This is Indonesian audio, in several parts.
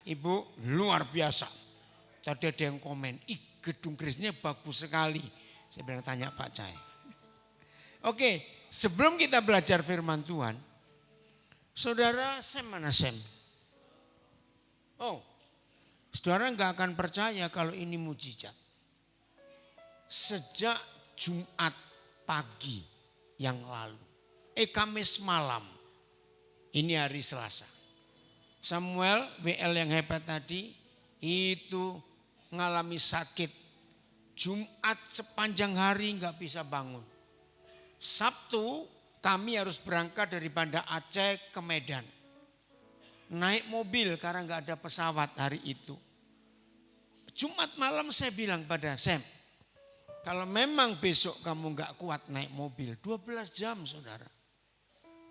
Ibu luar biasa. Tadi ada yang komen, gedung gereja bagus sekali. Saya bilang tanya Pak Cai. Oke, sebelum kita belajar firman Tuhan, saudara Sam mana Sam? Oh, saudara nggak akan percaya kalau ini mujizat. Sejak Jumat pagi yang lalu, Kamis malam, ini hari Selasa. Samuel, WL yang hebat tadi, itu mengalami sakit. Jumat sepanjang hari nggak bisa bangun. Sabtu kami harus berangkat dari Banda Aceh ke Medan. Naik mobil karena nggak ada pesawat hari itu. Jumat malam saya bilang pada Sam, kalau memang besok kamu nggak kuat naik mobil, 12 jam saudara.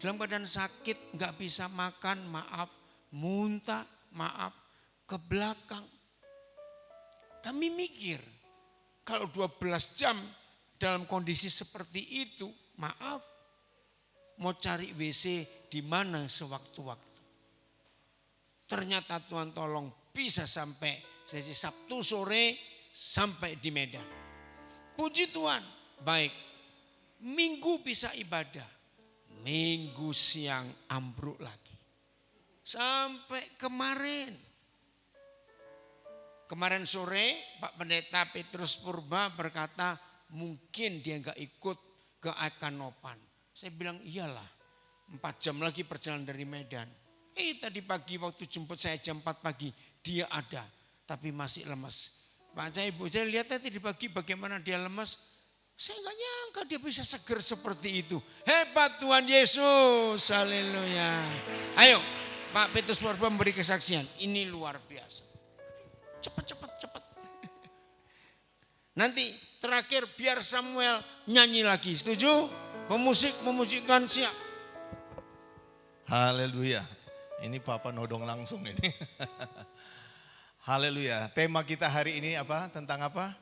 Dalam keadaan sakit nggak bisa makan, maaf, muntah, maaf, ke belakang. Kami mikir, kalau 12 jam dalam kondisi seperti itu, maaf, mau cari WC di mana sewaktu-waktu. Ternyata Tuhan tolong bisa sampai sesi Sabtu sore sampai di Medan. Puji Tuhan, baik. Minggu bisa ibadah, Minggu siang ambruk lagi. Sampai kemarin sore Pak Pendeta Petrus Purba berkata mungkin dia enggak ikut ke Akanopan. Saya bilang iyalah, 4 jam lagi perjalanan dari Medan. Tadi pagi waktu jemput saya jam 4 pagi dia ada tapi masih lemas. Pak Cai, Ibu, saya lihat tadi pagi bagaimana dia lemas. Saya enggak nyangka dia bisa seger seperti itu. Hebat Tuhan Yesus, haleluya. Ayo Pak Petrus Purba memberi kesaksian, ini luar biasa. Cepat. Nanti terakhir biar Samuel nyanyi lagi, setuju? Pemusik memusikkan siap. Haleluya. Ini Papa nodong langsung ini. Haleluya. Tema kita hari ini apa? Tentang apa?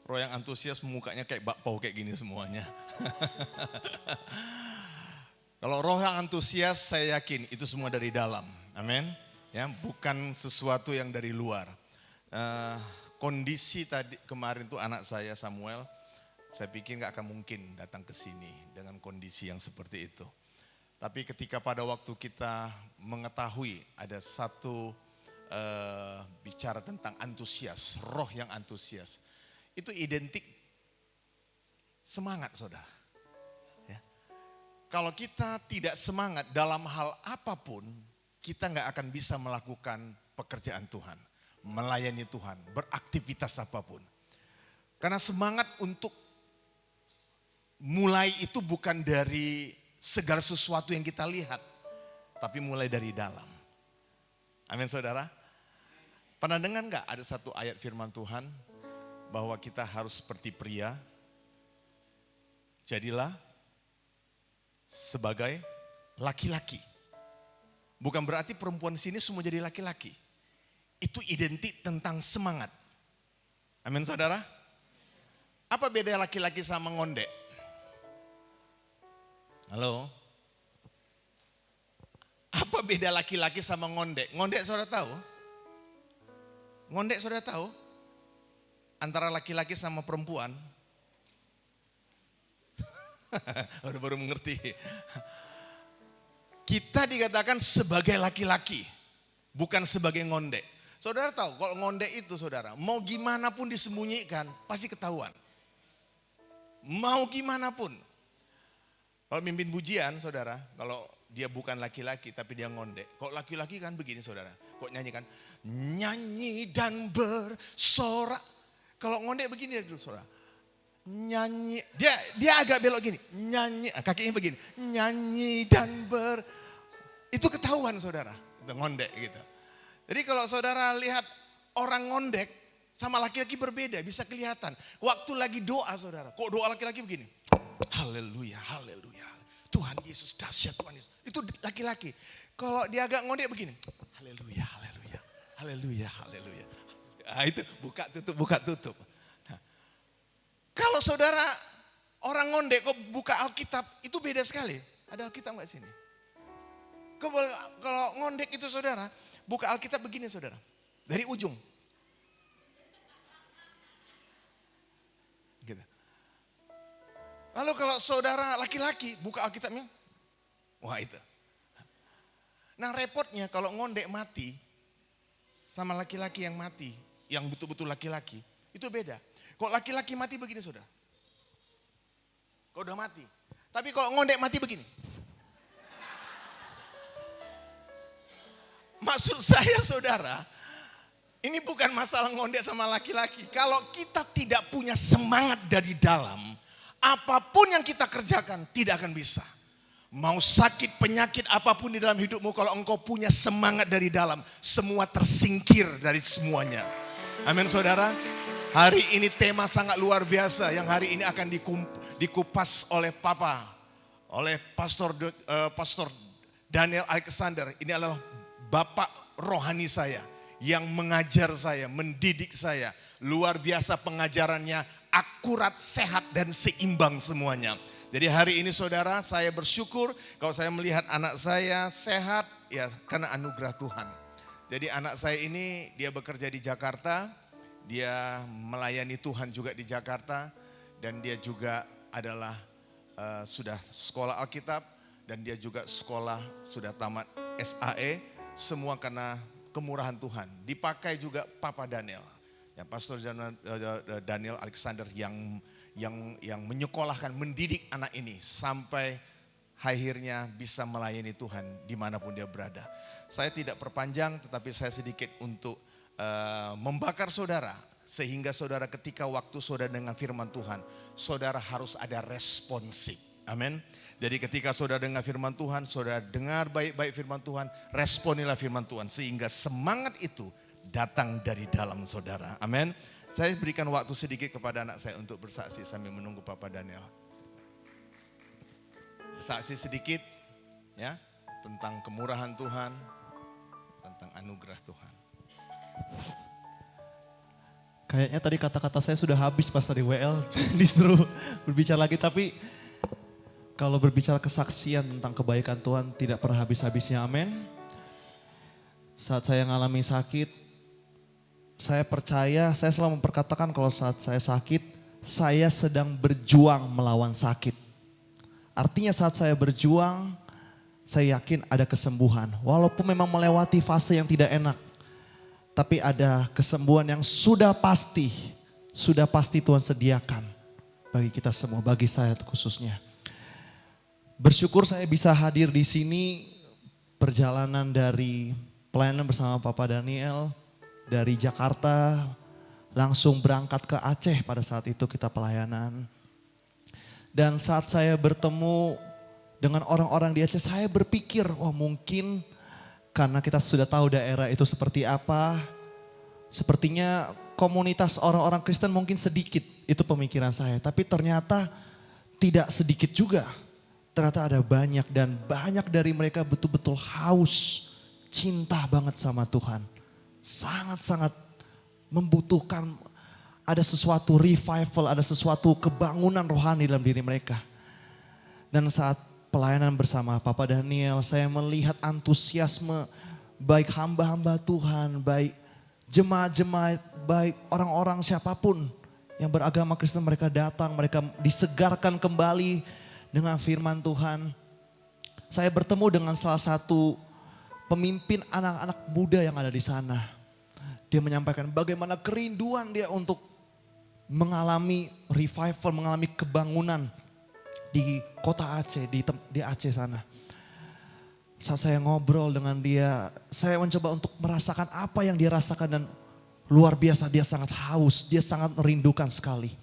Roh yang antusias, mukanya kayak bakpao kayak gini semuanya. Kalau roh yang antusias saya yakin itu semua dari dalam. Amin. Ya, bukan sesuatu yang dari luar. Kondisi tadi kemarin tuh anak saya Samuel, saya pikir gak akan mungkin datang ke sini dengan kondisi yang seperti itu. Tapi ketika pada waktu kita mengetahui ada satu bicara tentang antusias, roh yang antusias, itu identik semangat saudara. Ya. Kalau kita tidak semangat dalam hal apapun, kita gak akan bisa melakukan pekerjaan Tuhan, melayani Tuhan, beraktivitas apapun. Karena semangat untuk mulai itu bukan dari segala sesuatu yang kita lihat, tapi mulai dari dalam. Amin saudara. Pernah dengar gak ada satu ayat firman Tuhan bahwa kita harus seperti pria, jadilah sebagai laki-laki. Bukan berarti perempuan sini semua jadi laki-laki. Itu identik tentang semangat. Amin saudara. Apa beda laki-laki sama ngondek? Halo? Apa beda laki-laki sama ngondek? Ngondek saudara tahu? Ngondek saudara tahu? Antara laki-laki sama perempuan. Udah baru mengerti. Kita dikatakan sebagai laki-laki, bukan sebagai ngondek. Saudara tahu kalau ngondek itu saudara, mau gimana pun disembunyikan pasti ketahuan. Mau gimana pun. Kalau mimpin pujian saudara, kalau dia bukan laki-laki tapi dia ngondek. Kalau laki-laki kan begini saudara, kok nyanyi kan, nyanyi dan bersorak. Kalau ngondek begini dulu saudara. Nyanyi, dia agak belok gini, nyanyi, kakinya begini, nyanyi dan itu ketahuan saudara, itu ngondek gitu. Jadi kalau saudara lihat orang ngondek sama laki-laki berbeda, bisa kelihatan. Waktu lagi doa saudara, kok doa laki-laki begini, haleluya, haleluya, Tuhan Yesus dahsyat Tuhan Yesus, itu laki-laki. Kalau dia agak ngondek begini, haleluya, haleluya, haleluya, haleluya. Nah, itu buka tutup. Kalau saudara orang ngondek kok buka Alkitab, itu beda sekali. Ada Alkitab nggak sini? kalau ngondek itu saudara, buka Alkitab begini saudara. Dari ujung. Gitu. Lalu kalau saudara laki-laki buka Alkitabnya, wah itu. Nah repotnya kalau ngondek mati sama laki-laki yang mati, yang betul-betul laki-laki, itu beda. Kalau laki-laki mati begini saudara. Kalau udah mati. Tapi kalau ngondek mati begini. Maksud saya saudara, ini bukan masalah ngondek sama laki-laki. Kalau kita tidak punya semangat dari dalam, apapun yang kita kerjakan tidak akan bisa. Mau sakit penyakit apapun di dalam hidupmu, kalau engkau punya semangat dari dalam, semua tersingkir dari semuanya. Amin saudara. Hari ini tema sangat luar biasa yang hari ini akan dikupas oleh oleh Pastor Daniel Alexander. Ini adalah bapak rohani saya yang mengajar saya, mendidik saya. Luar biasa pengajarannya, akurat, sehat dan seimbang semuanya. Jadi hari ini saudara, saya bersyukur kalau saya melihat anak saya sehat, ya karena anugerah Tuhan. Jadi anak saya ini dia bekerja di Jakarta, dia melayani Tuhan juga di Jakarta, dan dia juga adalah sudah sekolah Alkitab, dan dia juga sekolah sudah tamat SAE, semua karena kemurahan Tuhan. Dipakai juga Papa Daniel, ya Pastor Daniel Alexander yang menyekolahkan, mendidik anak ini sampai akhirnya bisa melayani Tuhan dimanapun dia berada. Saya tidak perpanjang, tetapi saya sedikit untuk membakar saudara, sehingga saudara ketika waktu saudara dengar firman Tuhan, saudara harus ada responsif. Amin. Jadi ketika saudara dengar firman Tuhan, saudara dengar baik-baik firman Tuhan, responilah firman Tuhan, sehingga semangat itu datang dari dalam saudara. Amin. Saya berikan waktu sedikit kepada anak saya untuk bersaksi sambil menunggu Papa Daniel. Bersaksi sedikit ya tentang kemurahan Tuhan, tentang anugerah Tuhan. Kayaknya tadi kata-kata saya sudah habis pas tadi WL disuruh berbicara lagi, tapi kalau berbicara kesaksian tentang kebaikan Tuhan tidak pernah habis-habisnya, amin. Saat saya mengalami sakit, saya percaya, saya selalu memperkatakan kalau saat saya sakit, saya sedang berjuang melawan sakit. Artinya saat saya berjuang, saya yakin ada kesembuhan. Walaupun memang melewati fase yang tidak enak, tapi ada kesembuhan yang sudah pasti Tuhan sediakan bagi kita semua, bagi saya khususnya. Bersyukur saya bisa hadir di sini, perjalanan dari pelayanan bersama Papa Daniel, dari Jakarta langsung berangkat ke Aceh pada saat itu kita pelayanan. Dan saat saya bertemu dengan orang-orang di Aceh, saya berpikir, wah mungkin karena kita sudah tahu daerah itu seperti apa, sepertinya komunitas orang-orang Kristen mungkin sedikit, itu pemikiran saya. Tapi ternyata tidak sedikit juga, ternyata ada banyak, dan banyak dari mereka betul-betul haus, cinta banget sama Tuhan. Sangat-sangat membutuhkan ada sesuatu revival, ada sesuatu kebangunan rohani dalam diri mereka. Dan saat pelayanan bersama Papa Daniel, saya melihat antusiasme baik hamba-hamba Tuhan, baik jemaat-jemaat, baik orang-orang siapapun yang beragama Kristen, mereka datang, mereka disegarkan kembali dengan firman Tuhan. Saya bertemu dengan salah satu pemimpin anak-anak muda yang ada di sana. Dia menyampaikan bagaimana kerinduan dia untuk mengalami revival, mengalami kebangunan di kota Aceh, di Aceh sana. Saat saya ngobrol dengan dia, saya mencoba untuk merasakan apa yang dia rasakan, dan luar biasa, dia sangat haus, dia sangat merindukan sekali.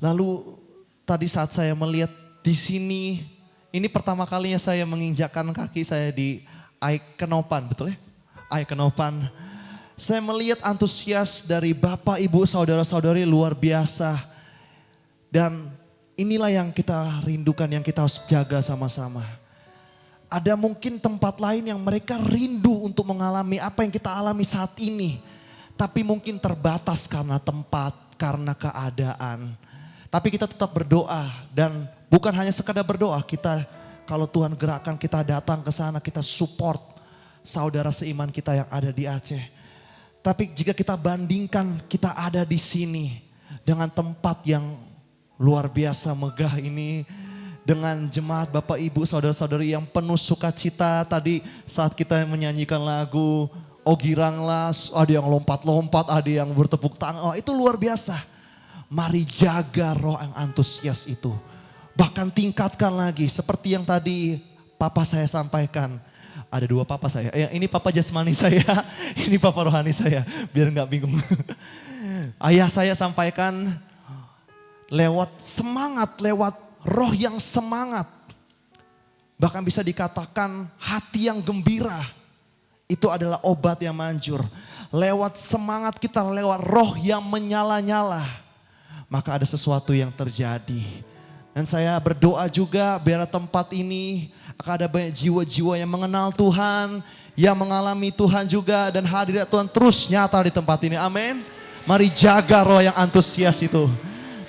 Lalu tadi saat saya melihat di sini, ini pertama kalinya saya menginjakkan kaki saya di Aikenopan, betul ya? Aikenopan. Saya melihat antusias dari Bapak, Ibu, saudara-saudari luar biasa. Dan inilah yang kita rindukan, yang kita harus jaga sama-sama. Ada mungkin tempat lain yang mereka rindu untuk mengalami apa yang kita alami saat ini. Tapi mungkin terbatas karena tempat, karena keadaan. Tapi kita tetap berdoa, dan bukan hanya sekadar berdoa, kita Kalau Tuhan gerakkan kita datang ke sana, kita support saudara seiman kita yang ada di Aceh. Tapi jika kita bandingkan kita ada di sini dengan tempat yang luar biasa megah ini, dengan jemaat Bapak Ibu saudara-saudari yang penuh sukacita tadi saat kita menyanyikan lagu "Oh Giranglah", ada yang lompat-lompat, ada yang bertepuk tangan. Oh, itu luar biasa. Mari jaga roh yang antusias itu. Bahkan tingkatkan lagi seperti yang tadi Papa saya sampaikan. Ada dua Papa saya, yang ini Papa jasmani saya, ini Papa rohani saya, biar nggak bingung. Ayah saya sampaikan lewat semangat, lewat roh yang semangat. Bahkan bisa dikatakan hati yang gembira. Itu adalah obat yang manjur. Lewat semangat kita, lewat roh yang menyala-nyala, maka ada sesuatu yang terjadi. Dan saya berdoa juga biar tempat ini akan ada banyak jiwa-jiwa yang mengenal Tuhan, yang mengalami Tuhan juga, dan hadirat Tuhan terus nyata di tempat ini. Amin. Mari jaga roh yang antusias itu.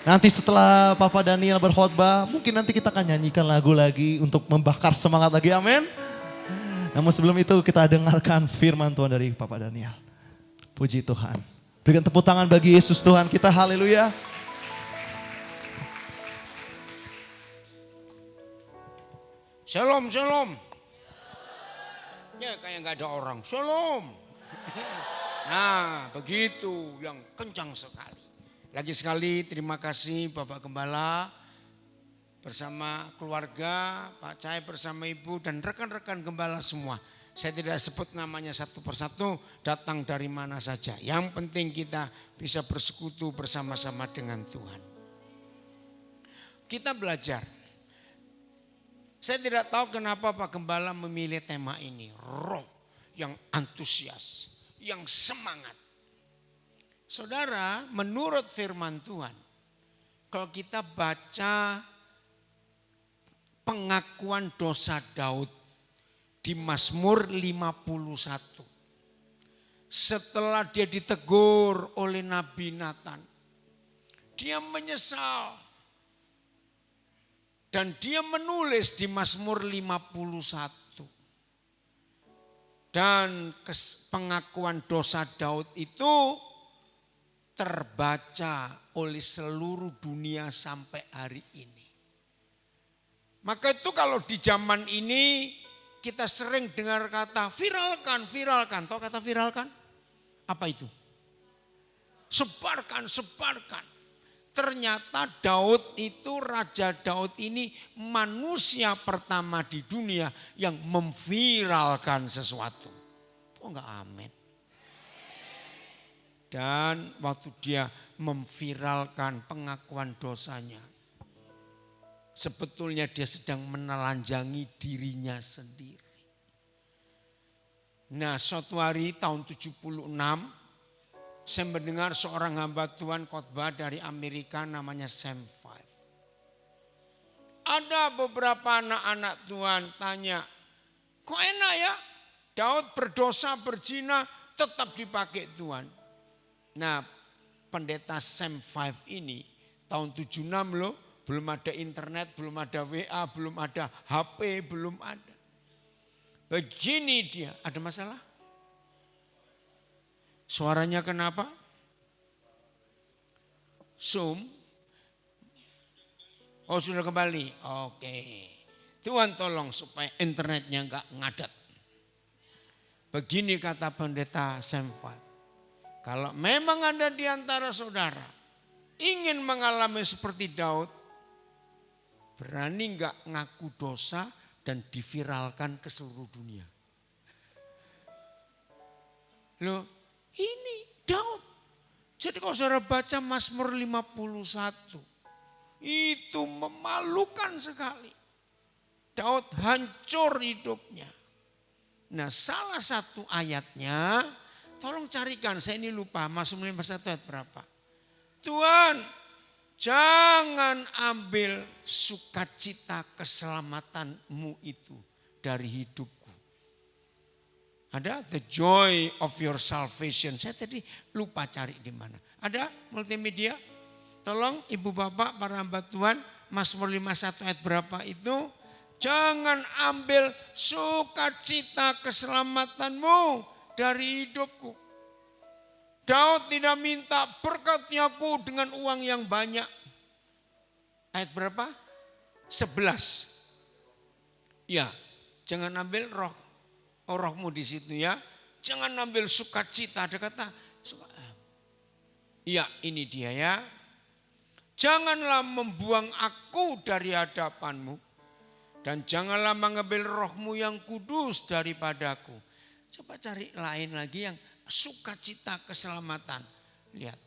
Nanti setelah Papa Daniel berkhotbah, mungkin nanti kita akan nyanyikan lagu lagi untuk membakar semangat lagi, amin. Namun sebelum itu kita dengarkan firman Tuhan dari Papa Daniel. Puji Tuhan. Berikan tepuk tangan bagi Yesus Tuhan kita, haleluya. Shalom, shalom. Ya kayak nggak ada orang, shalom. Nah begitu, yang kencang sekali. Lagi sekali terima kasih Bapak Gembala bersama keluarga, Pak Cahaya bersama Ibu dan rekan-rekan Gembala semua. Saya tidak sebut namanya satu persatu, datang dari mana saja. Yang penting kita bisa bersekutu bersama-sama dengan Tuhan. Kita belajar. Saya tidak tahu kenapa Pak Gembala memilih tema ini. Roh yang antusias, yang semangat. Saudara, menurut firman Tuhan, kalau kita baca pengakuan dosa Daud di Mazmur 51. Setelah dia ditegur oleh Nabi Nathan, dia menyesal. Dan dia menulis di Mazmur 51. Dan pengakuan dosa Daud itu terbaca oleh seluruh dunia sampai hari ini. Maka itu kalau di zaman ini kita sering dengar kata viralkan, viralkan. Tahu kata viralkan? Apa itu? Sebarkan, sebarkan. Ternyata Daud itu, Raja Daud ini manusia pertama di dunia yang memviralkan sesuatu. Oh enggak amin. Dan waktu dia memviralkan pengakuan dosanya, sebetulnya dia sedang menelanjangi dirinya sendiri. Nah suatu hari tahun 76, saya mendengar seorang hamba Tuhan khotbah dari Amerika namanya Sam Five. Ada beberapa anak-anak Tuhan tanya, kok enak ya Daud berdosa berzina tetap dipakai Tuhan. Nah pendeta Sam Five ini tahun 76 loh, belum ada internet, belum ada WA, belum ada HP, belum ada. Begini dia, ada masalah? Suaranya kenapa? Zoom? Oh sudah kembali, oke. Tuhan tolong supaya internetnya enggak ngadat. Begini kata pendeta Sam Five. Kalau memang ada di antara saudara ingin mengalami seperti Daud, berani enggak ngaku dosa dan diviralkan ke seluruh dunia? Loh, ini Daud. Jadi kalau saudara baca Mazmur 51, itu memalukan sekali. Daud hancur hidupnya. Nah salah satu ayatnya, tolong carikan, saya ini lupa, Mazmur 51 ayat berapa. Tuhan, jangan ambil sukacita keselamatanmu itu dari hidupku. Ada the joy of your salvation. Saya tadi lupa cari di mana. Ada multimedia? Tolong ibu bapak para hamba Tuhan, Mazmur 51 ayat berapa itu? Jangan ambil sukacita keselamatanmu dari hidupku. Daud tidak minta berkati aku dengan uang yang banyak. Ayat berapa? 11. Ya, jangan ambil rohmu di situ ya. Jangan ambil sukacita. Ada kata ya, ini dia ya. Janganlah membuang aku dari hadapanmu. Dan janganlah mengambil rohmu yang kudus daripadaku. Coba cari lain lagi yang sukacita keselamatan. Lihat.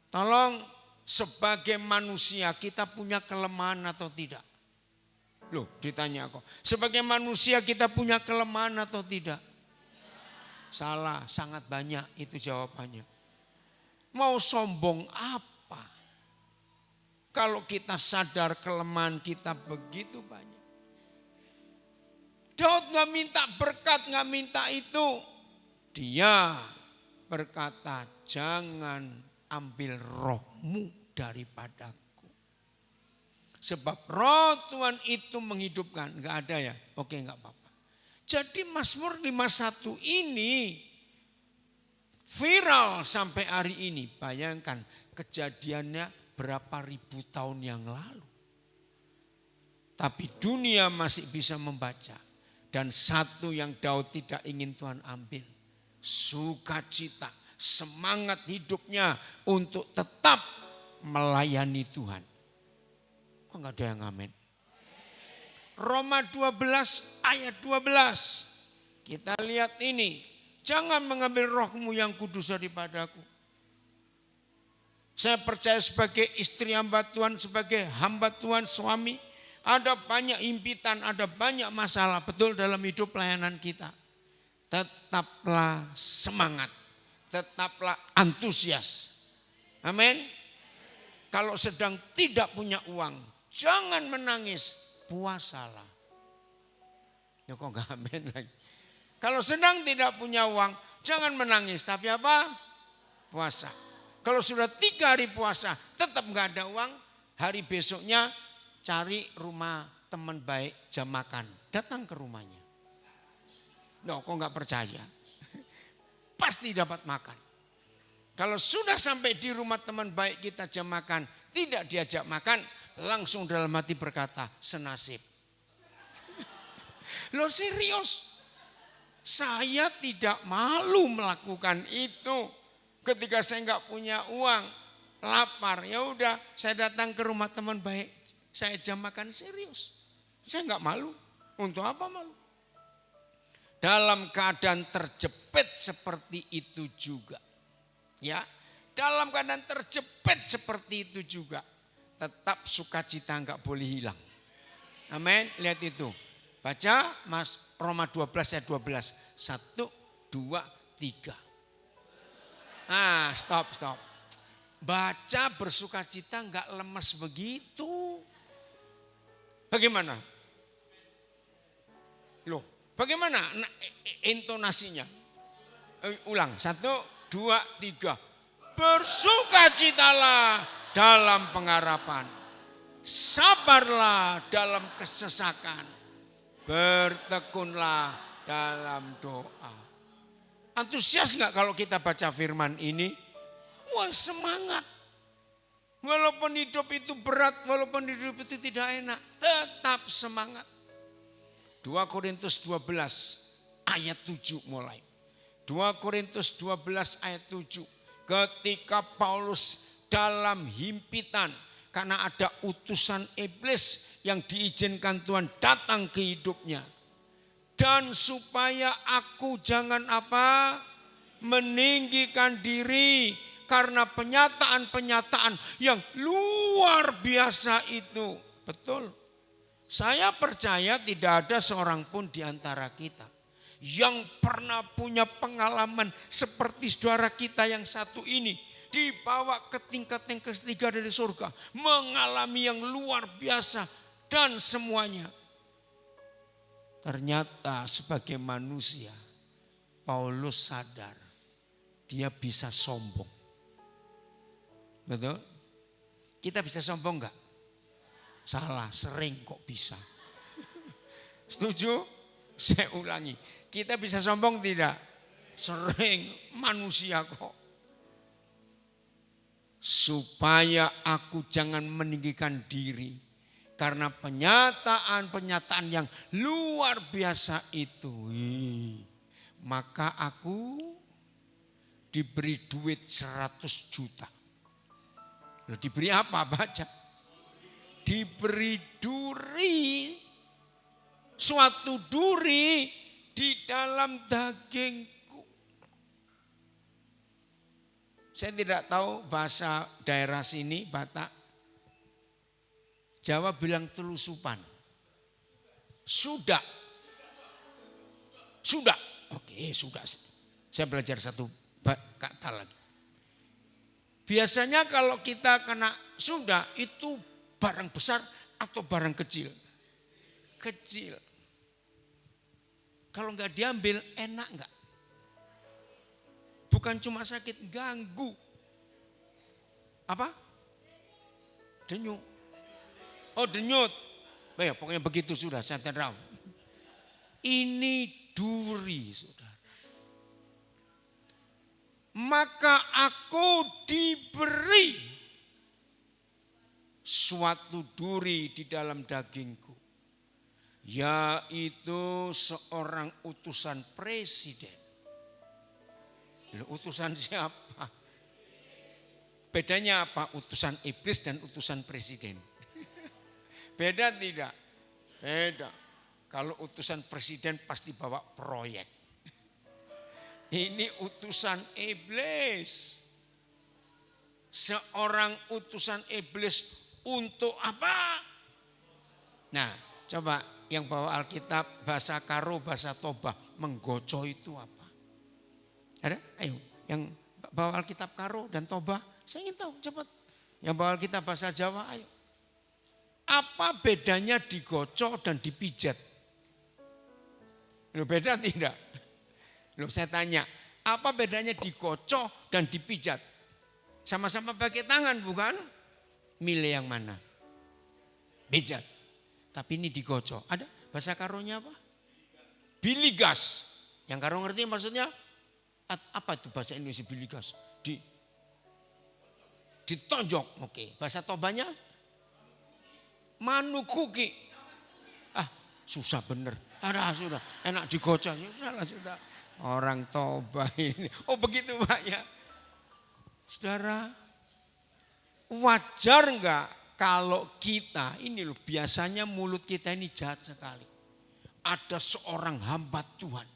Tolong, sebagai manusia kita punya kelemahan atau tidak? Loh, ditanya kok. Sebagai manusia kita punya kelemahan atau tidak? Salah, sangat banyak itu jawabannya. Mau sombong apa? Kalau kita sadar kelemahan kita begitu banyak. Daud gak minta berkat, gak minta itu. Dia berkata, jangan ambil rohmu daripadaku. Sebab roh Tuhan itu menghidupkan. Gak ada ya? Oke, gak apa-apa. Jadi Mazmur 51 ini viral sampai hari ini. Bayangkan kejadiannya berapa ribu tahun yang lalu. Tapi dunia masih bisa membaca. Dan satu yang Daud tidak ingin Tuhan ambil. Sukacita, semangat hidupnya untuk tetap melayani Tuhan. Kok gak ada yang amin? Roma 12 ayat 12. Kita lihat ini. Jangan mengambil rohmu yang kudus daripadaku. Saya percaya sebagai istri hamba Tuhan, sebagai hamba Tuhan suami. Ada banyak impitan, ada banyak masalah betul dalam hidup pelayanan kita. Tetaplah semangat, tetaplah antusias. Amin. Kalau sedang tidak punya uang, jangan menangis, puasalah. Ya kok gak amin lagi. Kalau sedang tidak punya uang, jangan menangis, tapi apa? Puasa. Kalau sudah 3 hari puasa tetap gak ada uang, hari besoknya cari rumah teman baik jam makan. Datang ke rumahnya. Loh, kok gak percaya? Pasti dapat makan. Kalau sudah sampai di rumah teman baik kita jam makan, tidak diajak makan, langsung dalam hati berkata, senasib. Loh serius? Saya tidak malu melakukan itu. Ketika saya nggak punya uang, lapar, ya udah saya datang ke rumah teman baik, saya jam makan serius. Saya nggak malu. Untuk apa malu? Dalam keadaan terjepit seperti itu juga, ya, dalam keadaan terjepit seperti itu juga, tetap sukacita nggak boleh hilang. Amin. Lihat itu. Baca Roma 12 ayat 12. 1, 2, 3. Ah, stop. Baca bersukacita enggak lemes begitu. Bagaimana? Loh, bagaimana intonasinya? Ulang, 1, 2, 3. Bersukacitalah dalam pengharapan. Sabarlah dalam kesesakan. Bertekunlah dalam doa. Antusias enggak kalau kita baca firman ini? Wah, semangat. Walaupun hidup itu berat, walaupun hidup itu tidak enak, tetap semangat. 2 Korintus 12 ayat 7 mulai. 2 Korintus 12 ayat 7. Ketika Paulus dalam himpitan karena ada utusan iblis yang diizinkan Tuhan datang ke hidupnya. Dan supaya aku jangan apa? Meninggikan diri karena penyataan-penyataan yang luar biasa itu. Betul. Saya percaya tidak ada seorang pun di antara kita yang pernah punya pengalaman seperti saudara kita yang satu ini. Dibawa ke tingkat yang ketiga dari surga. Mengalami yang luar biasa dan semuanya. Ternyata sebagai manusia Paulus sadar dia bisa sombong. Betul? Kita bisa sombong enggak? Salah, sering kok bisa. Setuju? Saya ulangi. Kita bisa sombong tidak? Sering, manusia kok. Supaya aku jangan meninggikan diri. Karena penyataan-penyataan yang luar biasa itu. Maka aku diberi duit 100 juta. Loh, diberi apa? Baca. Diberi duri. Suatu duri di dalam dagingku. Saya tidak tahu bahasa daerah sini, Batak. Jawa bilang telusupan. Sudah. Sudah. Oke, sudah. Saya belajar satu kata lagi. Biasanya kalau kita kena sudah itu barang besar atau barang kecil. Kecil. Kalau nggak diambil enak nggak? Bukan cuma sakit, ganggu. Apa? Denyut. Oh denyut. Ya, pokoknya begitu sudah, saya tahu. Ini duri, saudara. Maka aku diberi suatu duri di dalam dagingku. Yaitu seorang utusan presiden. Utusan siapa? Bedanya apa? Utusan iblis dan utusan presiden. Beda tidak? Beda. Kalau utusan presiden pasti bawa proyek. Ini utusan iblis. Seorang utusan iblis untuk apa? Nah, coba yang bawa Alkitab bahasa Karo, bahasa Toba, menggocoh itu apa? Ada? Ayo, yang bawa Alkitab Karo dan Toba, saya ingin tahu cepat. Yang bawa Alkitab bahasa Jawa, ayo. Apa bedanya digocok dan dipijat? Loh, beda tidak? Loh, saya tanya, apa bedanya digocok dan dipijat? Sama-sama pakai tangan bukan? Milih yang mana? Pijat. Tapi ini digocok. Ada bahasa Karonya apa? Biligas. Yang Karo ngerti maksudnya? Apa itu bahasa Indonesia biligas? Ditonjok. Oke. Bahasa Tobanya? Manukuki. Ah, susah bener. Ada sudah. Enak digocok. Ya sudahlah sudah. Orang Toba ini. Oh begitu Pak ya. Saudara, wajar enggak kalau kita, ini loh biasanya mulut kita ini jahat sekali. Ada seorang hamba Tuhan,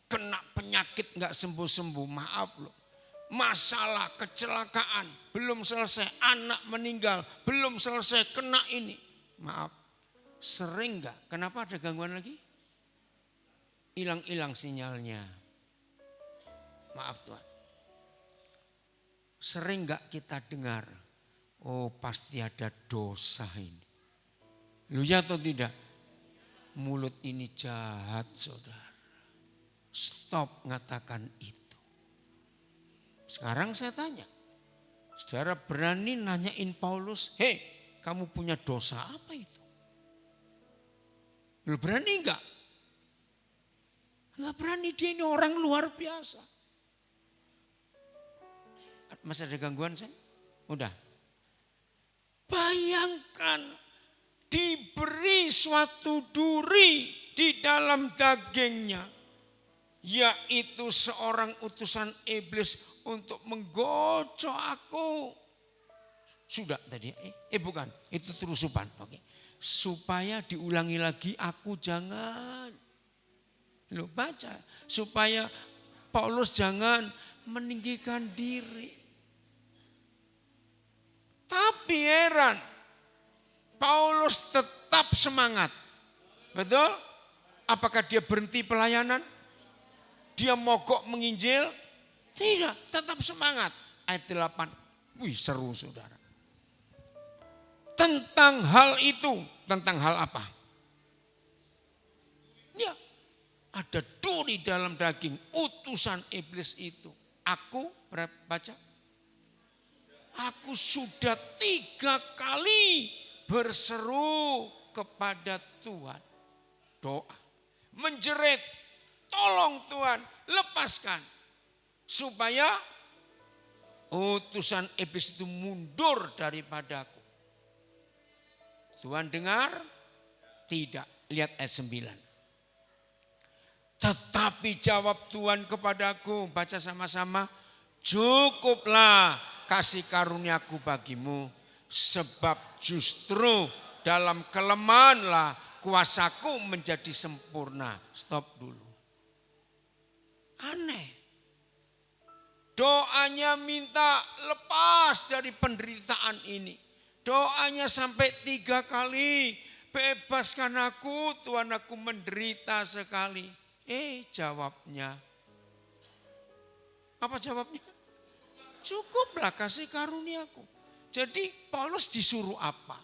kena penyakit enggak sembuh-sembuh, maaf loh. Masalah kecelakaan, belum selesai, anak meninggal, belum selesai, kena ini. Maaf, sering enggak? Kenapa ada gangguan lagi? Hilang-hilang sinyalnya. Maaf Tuhan. Sering enggak kita dengar, oh pasti ada dosa ini. Lu ya atau tidak? Mulut ini jahat saudara. Stop ngatakan itu. Sekarang saya tanya. Saudara berani nanyain Paulus, hei kamu punya dosa apa itu? Lu berani enggak? Enggak berani, dia ini orang luar biasa. Masih ada gangguan saya? Udah. Bayangkan diberi suatu duri di dalam dagingnya. Yaitu seorang utusan iblis untuk menggocok aku. Sudah tadi, bukan, itu terusupan. Oke. Supaya diulangi lagi aku jangan. Loh baca, supaya Paulus jangan meninggikan diri. Tapi heran, Paulus tetap semangat. Betul? Apakah dia berhenti pelayanan? Dia mogok menginjil? Tidak, tetap semangat. Ayat 8. Wih seru saudara. Tentang hal itu, tentang hal apa? Ya, ada duri dalam daging, utusan iblis itu. Aku, baca. Aku sudah 3 kali berseru kepada Tuhan. berdoa. Menjerit, tolong Tuhan lepaskan. Supaya utusan iblis itu mundur daripadaku. Tuhan dengar? Tidak. Lihat ayat 9. Tetapi jawab Tuhan kepadaku, baca sama-sama, cukuplah kasih karuniaku bagimu, sebab justru dalam kelemahanlah kuasaku menjadi sempurna. Stop dulu. Aneh. Doanya minta lepas dari penderitaan ini. Doanya sampai 3 kali. Bebaskan aku, Tuhan, aku menderita sekali. Jawabnya. Apa jawabnya? Cukuplah kasih karuniaku. Jadi Paulus disuruh apa?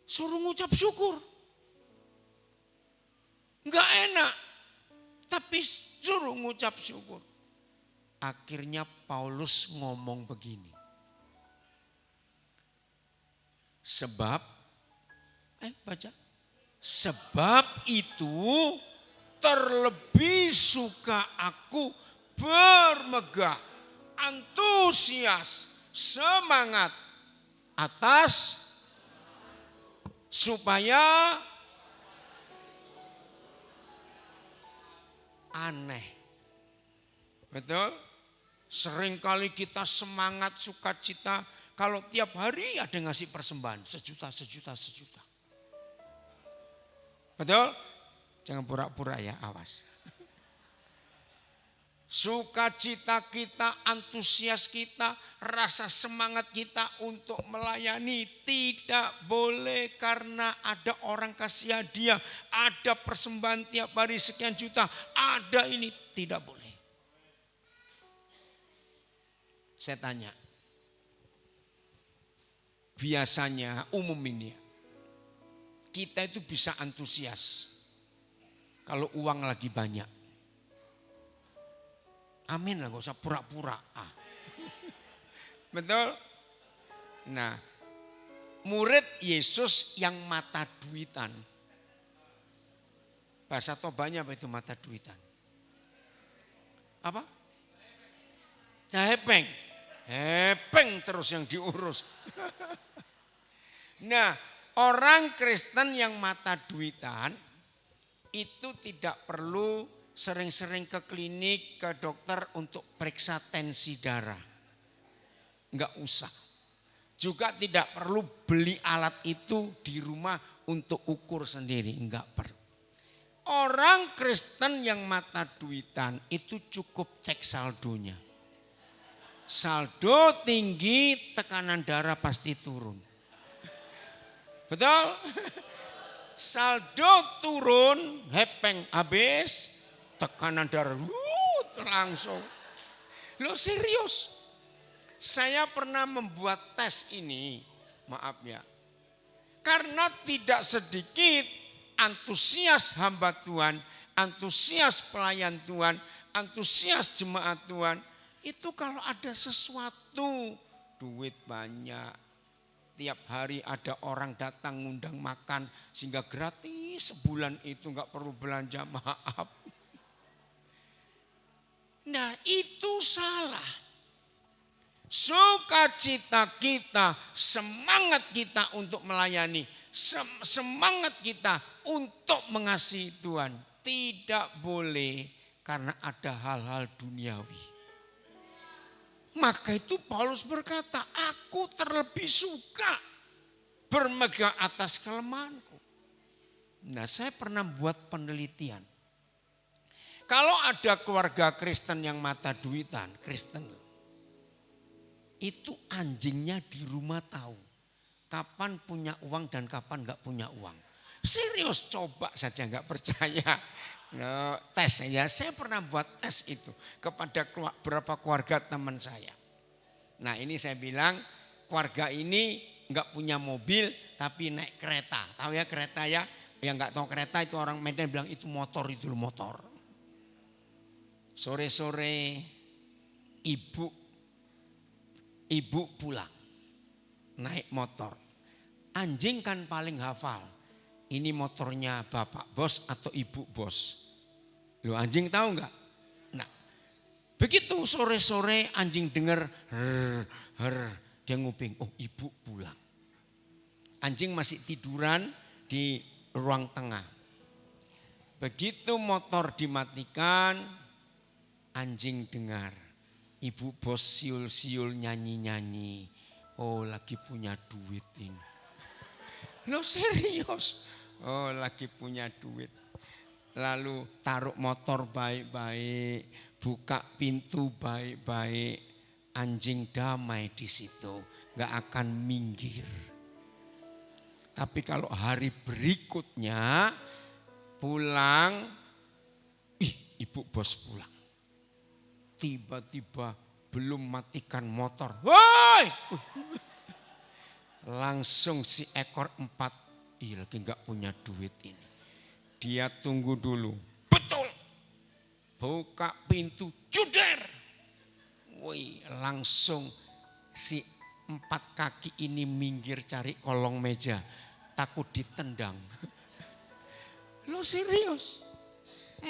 Suruh ngucap syukur. Enggak enak. Tapi suruh ngucap syukur. Akhirnya Paulus ngomong begini. Sebab, baca. Sebab itu terlebih suka aku bermegah, antusias, semangat atas supaya aneh. Betul? Seringkali kita semangat sukacita kalau tiap hari ada ngasih persembahan sejuta. Betul? Jangan pura-pura ya, awas. Sukacita kita, antusias kita, rasa semangat kita untuk melayani tidak boleh karena ada orang kasih hadiah, ada persembahan tiap hari sekian juta, ada ini, tidak boleh. Saya tanya, biasanya umum ini kita itu bisa antusias kalau uang lagi banyak. Amin lah, gak usah pura-pura. Betul? Nah, murid Yesus yang mata duitan. Bahasa Tobanya apa itu mata duitan? Apa? Hepeng. Hepeng terus yang diurus. Nah, orang Kristen yang mata duitan itu tidak perlu sering-sering ke klinik, ke dokter untuk periksa tensi darah. Enggak usah. Juga tidak perlu beli alat itu di rumah untuk ukur sendiri. Enggak perlu. Orang Kristen yang mata duitan itu cukup cek saldonya. Saldo tinggi, tekanan darah pasti turun. Betul? Saldo turun, hepeng habis, tekanan darah langsung. Loh serius. Saya pernah membuat tes ini, maaf ya. Karena tidak sedikit antusias hamba Tuhan, antusias pelayan Tuhan, antusias jemaat Tuhan. Itu kalau ada sesuatu, duit banyak. Tiap hari ada orang datang ngundang makan sehingga gratis sebulan itu nggak perlu belanja, maaf. Nah itu salah. Sukacita kita, semangat kita untuk melayani, semangat kita untuk mengasihi Tuhan tidak boleh karena ada hal-hal duniawi. Maka itu Paulus berkata, aku terlebih suka bermegah atas kelemahanku. Nah, saya pernah buat penelitian. Kalau ada keluarga Kristen yang mata duitan, Kristen, itu anjingnya di rumah tahu kapan punya uang dan kapan enggak punya uang. Serius, coba saja enggak percaya. No, tes ya, saya pernah buat tes itu kepada beberapa keluarga teman saya. Nah ini saya bilang keluarga ini enggak punya mobil tapi naik kereta. Tahu ya kereta ya? Yang enggak tahu kereta itu orang Medan bilang itu motor, itu motor. Sore-sore ibu pulang naik motor. Anjing kan paling hafal. Ini motornya bapak bos atau ibu bos. Loh, anjing tahu nggak? Nah, begitu sore-sore anjing dengar dia nguping. Oh, ibu pulang. Anjing masih tiduran di ruang tengah. Begitu motor dimatikan, anjing dengar. Ibu bos siul-siul nyanyi-nyanyi. Oh, lagi punya duit ini. Loh, serius? Oh, lagi punya duit. Lalu taruh motor baik-baik, buka pintu baik-baik. Anjing damai di situ, nggak akan minggir. Tapi kalau hari berikutnya pulang, ibu bos pulang. Tiba-tiba belum matikan motor. Woi! Langsung si ekor 4, lagi nggak punya duit ini. Dia tunggu dulu. Betul. Buka pintu, juder. Woi, langsung si 4 kaki ini minggir cari kolong meja. Takut ditendang. Lo serius?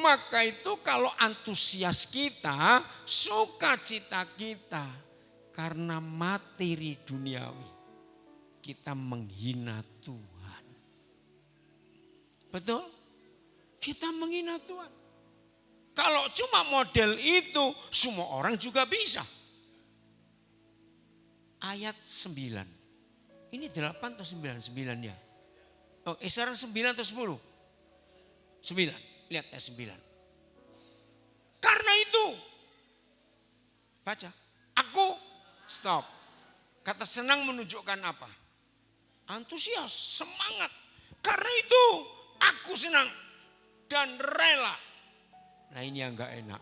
Maka itu kalau antusias kita, sukacita kita karena materi duniawi, kita menghina Tuhan. Betul? Kita menghina Tuhan. Kalau cuma model itu, semua orang juga bisa. Ayat 9. Ini 8 atau 9? 9 ya. Oh, sekarang 9 atau 10? 9. Lihat ayat 9. Karena itu. Baca. Aku stop. Kata senang menunjukkan apa? Antusias, semangat. Karena itu aku senang dan rela. Nah, ini yang gak enak.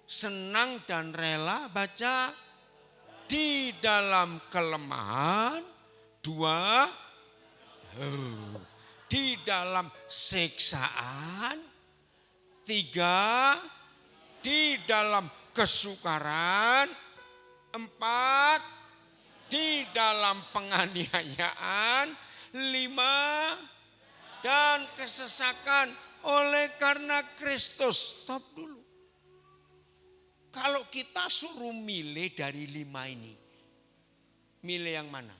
Senang dan rela, baca. Di dalam kelemahan, 2. Di dalam siksaan, 3. Di dalam kesukaran, 4. Di dalam penganiayaan, 5. Dan kesesakan oleh karena Kristus. Stop dulu. Kalau kita suruh milih dari 5 ini, milih yang mana?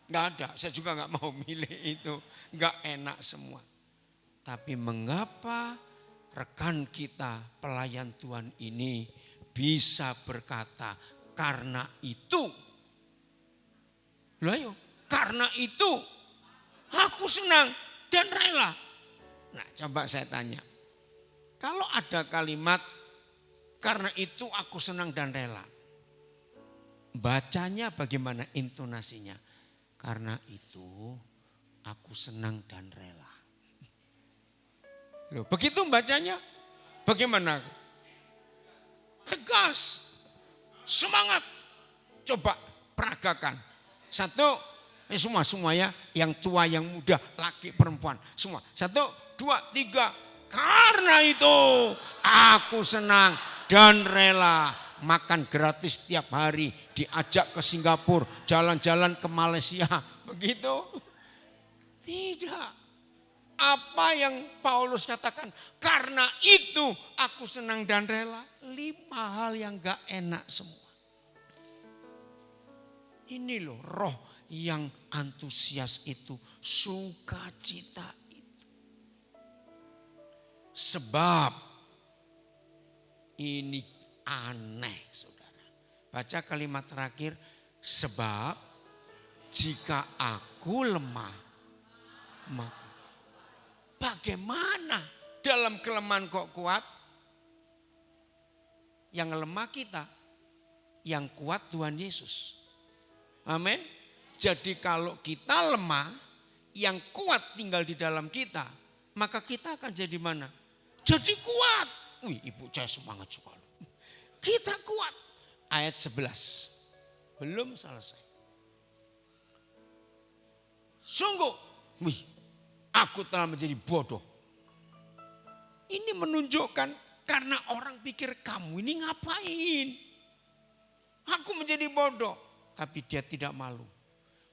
Nggak ada, saya juga nggak mau milih itu. Nggak enak semua. Tapi mengapa rekan kita pelayan Tuhan ini bisa berkata, karena itu. Loh ayo, karena itu aku senang dan rela. Nah, coba saya tanya. Kalau ada kalimat, karena itu aku senang dan rela. Bacanya bagaimana intonasinya? Karena itu aku senang dan rela. Loh, begitu bacanya? Bagaimana? Tegas. Semangat. Coba peragakan. 1, semua ya. Yang tua, yang muda, laki, perempuan. Semua. 1, 2, 3. Karena itu aku senang dan rela makan gratis tiap hari, diajak ke Singapura, jalan-jalan ke Malaysia, begitu? Tidak. Apa yang Paulus katakan? Karena itu aku senang dan rela. 5 hal yang gak enak semua. Ini loh roh yang antusias itu, sukacita itu. Sebab ini aneh, saudara. Baca kalimat terakhir. Sebab jika aku lemah, maka bagaimana dalam kelemahan kok kuat? Yang lemah kita, yang kuat Tuhan Yesus. Amin. Jadi kalau kita lemah, yang kuat tinggal di dalam kita, maka kita akan jadi mana? Jadi kuat. Wih, ibu saya semangat juga. Kita kuat. Ayat 11. Belum selesai. Sungguh, wih, aku telah menjadi bodoh. Ini menunjukkan karena orang pikir kamu ini ngapain. Aku menjadi bodoh. Tapi dia tidak malu.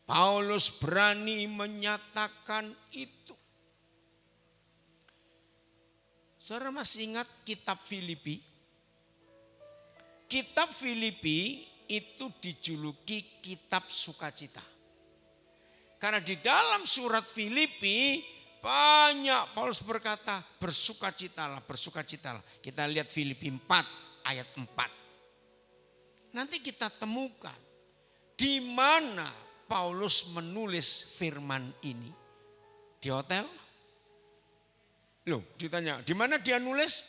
Paulus berani menyatakan itu. Saudara masih ingat kitab Filipi? Kitab Filipi itu dijuluki kitab sukacita. Karena di dalam surat Filipi banyak Paulus berkata bersukacitalah, bersukacitalah. Kita lihat Filipi 4 ayat 4. Nanti kita temukan di mana Paulus menulis firman ini. Di hotel? Loh, ditanya, di mana dia nulis?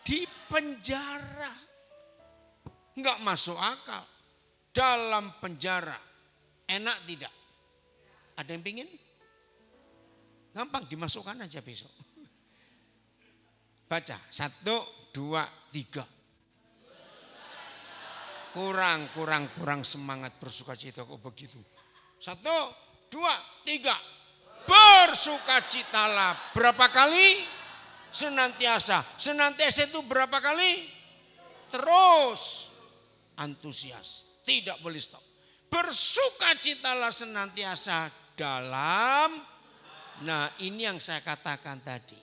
Di penjara. Enggak masuk akal. Dalam penjara. Enak tidak? Ada yang pingin? Gampang dimasukkan aja besok. Baca, 1, 2, 3. Kurang semangat bersukacita kok begitu. 1, 2, 3. Bersukacitalah. Berapa kali? Senantiasa. Senantiasa itu berapa kali? Terus. Antusias. Tidak boleh stop. Bersukacitalah senantiasa dalam. Nah ini yang saya katakan tadi.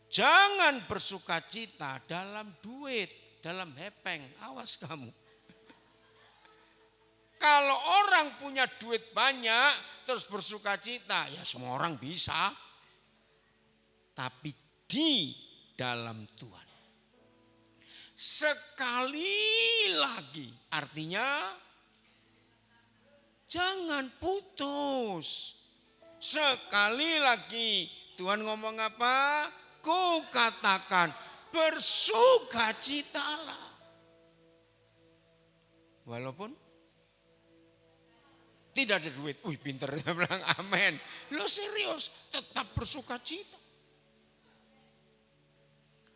Jangan bersukacita dalam duit. Dalam hepeng. Awas kamu. Kalau orang punya duit banyak terus bersukacita, ya semua orang bisa. Tapi di dalam Tuhan. Sekali lagi, artinya jangan putus. Sekali lagi, Tuhan ngomong apa? Ku katakan bersukacitalah. Walaupun tidak ada duit. Wih pinter, dia bilang amin. Lo serius, tetap bersukacita.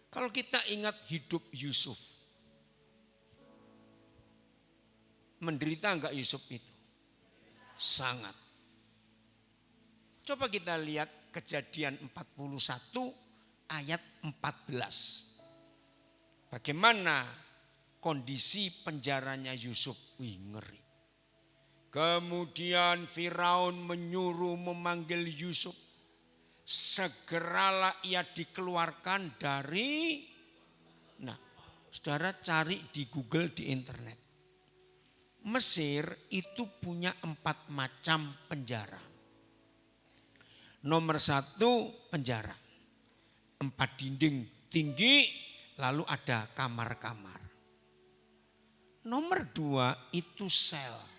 Kalau kita ingat hidup Yusuf. Menderita enggak Yusuf itu? Sangat. Coba kita lihat Kejadian 41 ayat 14. Bagaimana kondisi penjaranya Yusuf? Wih ngeri. Kemudian Firaun menyuruh memanggil Yusuf. Segeralah ia dikeluarkan dari. Nah, saudara cari di Google, di internet. Mesir itu punya 4 macam penjara. Nomor 1 penjara. 4 dinding tinggi, lalu ada kamar-kamar. Nomor 2 itu sel.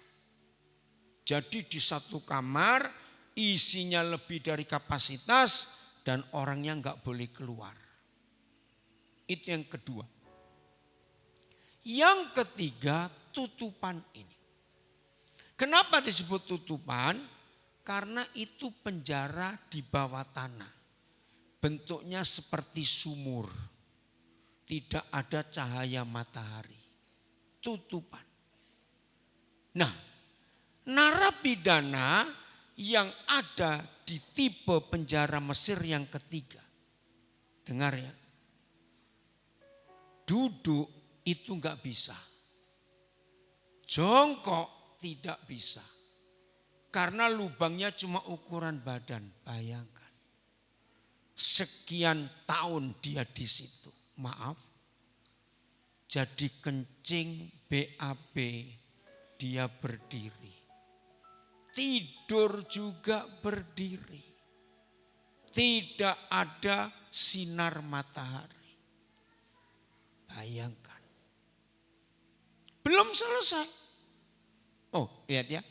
Jadi di satu kamar isinya lebih dari kapasitas dan orangnya enggak boleh keluar. Itu yang kedua. Yang ketiga tutupan ini. Kenapa disebut tutupan? Karena itu penjara di bawah tanah. Bentuknya seperti sumur. Tidak ada cahaya matahari. Tutupan. Nah, narapidana yang ada di tipe penjara Mesir yang ketiga. Dengar ya. Duduk itu enggak bisa. Jongkok tidak bisa. Karena lubangnya cuma ukuran badan. Bayangkan. Sekian tahun dia di situ. Maaf. Jadi kencing BAB dia berdiri. Tidur juga berdiri. Tidak ada sinar matahari. Bayangkan. Belum selesai. Oh, lihat ya.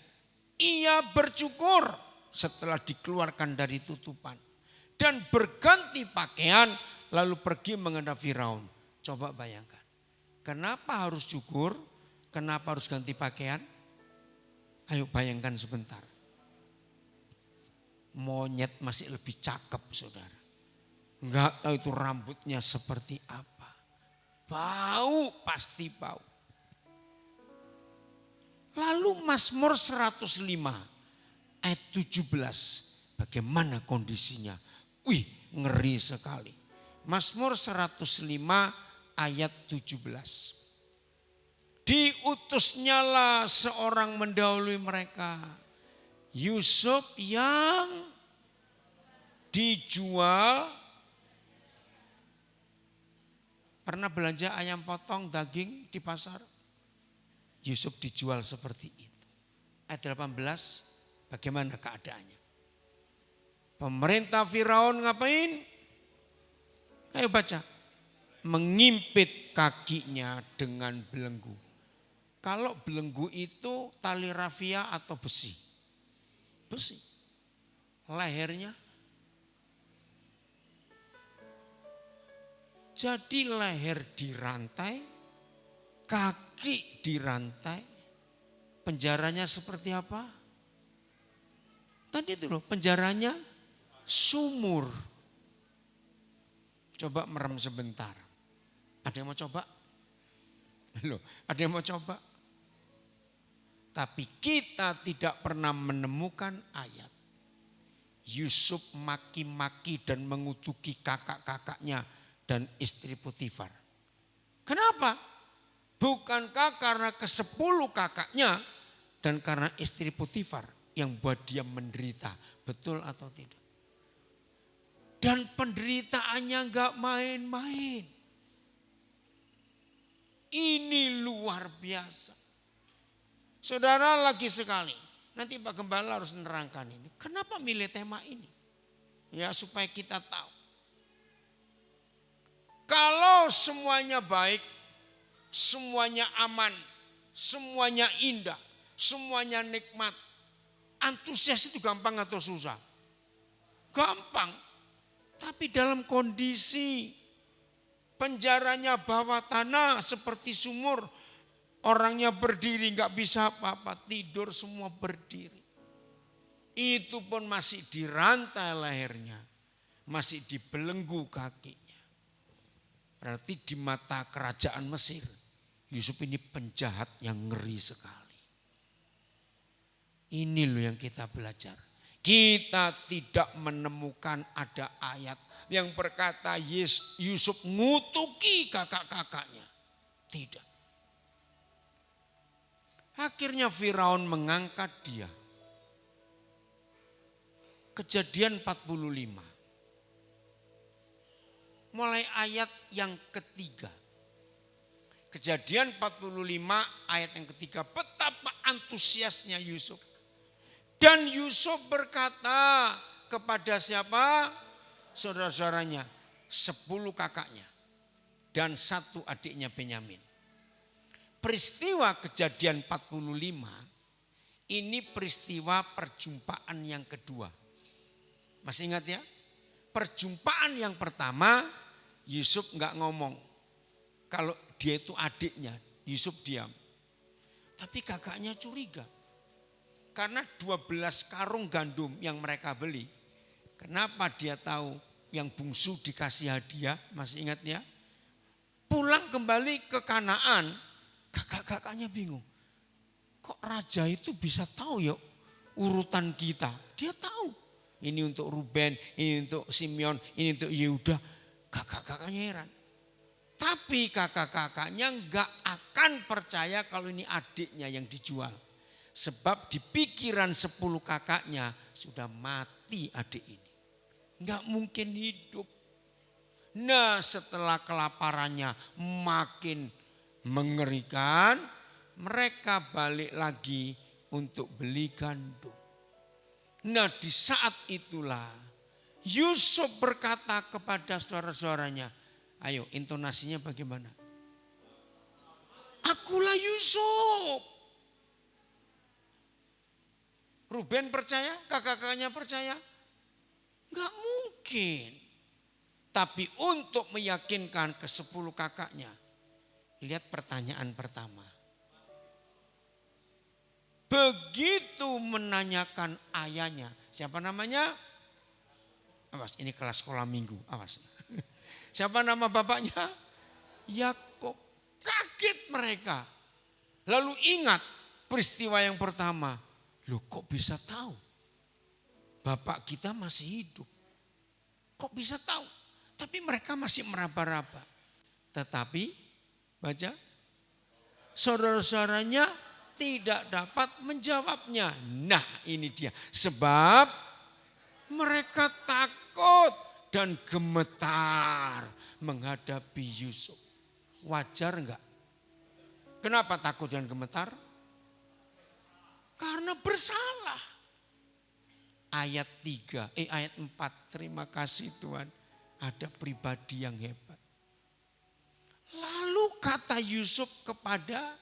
Ia bercukur setelah dikeluarkan dari tutupan. Dan berganti pakaian lalu pergi menghadap Firaun. Coba bayangkan. Kenapa harus cukur? Kenapa harus ganti pakaian? Ayo bayangkan sebentar. Monyet masih lebih cakep saudara. Enggak tahu itu rambutnya seperti apa. Bau, pasti bau. Lalu Mazmur 105 ayat 17. Bagaimana kondisinya? Wih ngeri sekali. Mazmur 105 ayat 17. Diutusnyalah seorang mendahului mereka Yusuf yang dijual. Pernah belanja ayam potong daging di pasar? Yusuf dijual seperti itu. Ayat 18, bagaimana keadaannya? Pemerintah Firaun ngapain? Ayo baca. Mengimpit kakinya dengan belenggu. Kalau belenggu itu tali rafia atau besi? Besi. Lehernya. Jadi leher dirantai, kaki dirantai. Penjaranya seperti apa? Tadi itu loh, penjaranya sumur. Coba merem sebentar. Ada yang mau coba? Loh, ada yang mau coba? Tapi kita tidak pernah menemukan ayat Yusuf maki-maki dan mengutuki kakak-kakaknya dan istri Potifar. Kenapa? Bukankah karena ke-10 kakaknya dan karena istri Potifar yang buat dia menderita? Betul atau tidak? Dan penderitaannya enggak main-main. Ini luar biasa. Saudara, lagi sekali. Nanti Pak Gembala harus menerangkan ini. Kenapa milih tema ini? Ya supaya kita tahu. Kalau semuanya baik, semuanya aman, semuanya indah, semuanya nikmat. Antusias itu gampang atau susah? Gampang. Tapi dalam kondisi penjaranya bawah tanah seperti sumur, orangnya berdiri nggak bisa apa-apa, tidur semua berdiri. Itu pun masih dirantai lehernya, masih dibelenggu kakinya. Berarti di mata kerajaan Mesir, Yusuf ini penjahat yang ngeri sekali. Ini loh yang kita belajar. Kita tidak menemukan ada ayat yang berkata Yusuf ngutuki kakak-kakaknya. Tidak. Akhirnya Firaun mengangkat dia. Kejadian 45. Mulai ayat yang ketiga. Kejadian 45 ayat yang ketiga. Betapa antusiasnya Yusuf. Dan Yusuf berkata kepada siapa? Saudara-saudaranya. 10 kakaknya. Dan 1 adiknya Benyamin. Peristiwa kejadian 45. Ini peristiwa perjumpaan yang kedua. Masih ingat ya? Perjumpaan yang pertama. Yusuf enggak ngomong. Kalau dia itu adiknya, Yusuf diam. Tapi kakaknya curiga. Karena 12 karung gandum yang mereka beli. Kenapa dia tahu yang bungsu dikasih hadiah? Masih ingat ya? Pulang kembali ke Kanaan, kakak-kakaknya bingung. Kok raja itu bisa tahu ya urutan kita? Dia tahu. Ini untuk Ruben, ini untuk Simeon, ini untuk Yehuda. Kakak-kakaknya heran. Tapi kakak-kakaknya enggak akan percaya kalau ini adiknya yang dijual. Sebab di pikiran 10 kakaknya sudah mati adik ini. Enggak mungkin hidup. Nah setelah kelaparannya makin mengerikan. Mereka balik lagi untuk beli gandum. Nah di saat itulah Yusuf berkata kepada saudara-saudaranya, ayo intonasinya bagaimana? Akulah Yusuf. Ruben percaya, kakak-kakaknya percaya? Enggak mungkin. Tapi untuk meyakinkan ke-10 kakaknya, lihat pertanyaan pertama. Begitu menanyakan ayahnya, siapa namanya? Awas, ini kelas sekolah minggu, awas. Siapa nama bapaknya? Yakub. Kaget mereka. Lalu ingat peristiwa yang pertama. Loh kok bisa tahu? Bapak kita masih hidup. Kok bisa tahu? Tapi mereka masih meraba-raba. Tetapi, baca. Saudara-saudaranya tidak dapat menjawabnya. Nah ini dia. Sebab mereka takut dan gemetar menghadapi Yusuf. Wajar enggak? Kenapa takut dan gemetar? Karena bersalah. Ayat 4, terima kasih Tuhan. Ada pribadi yang hebat. Lalu kata Yusuf kepada,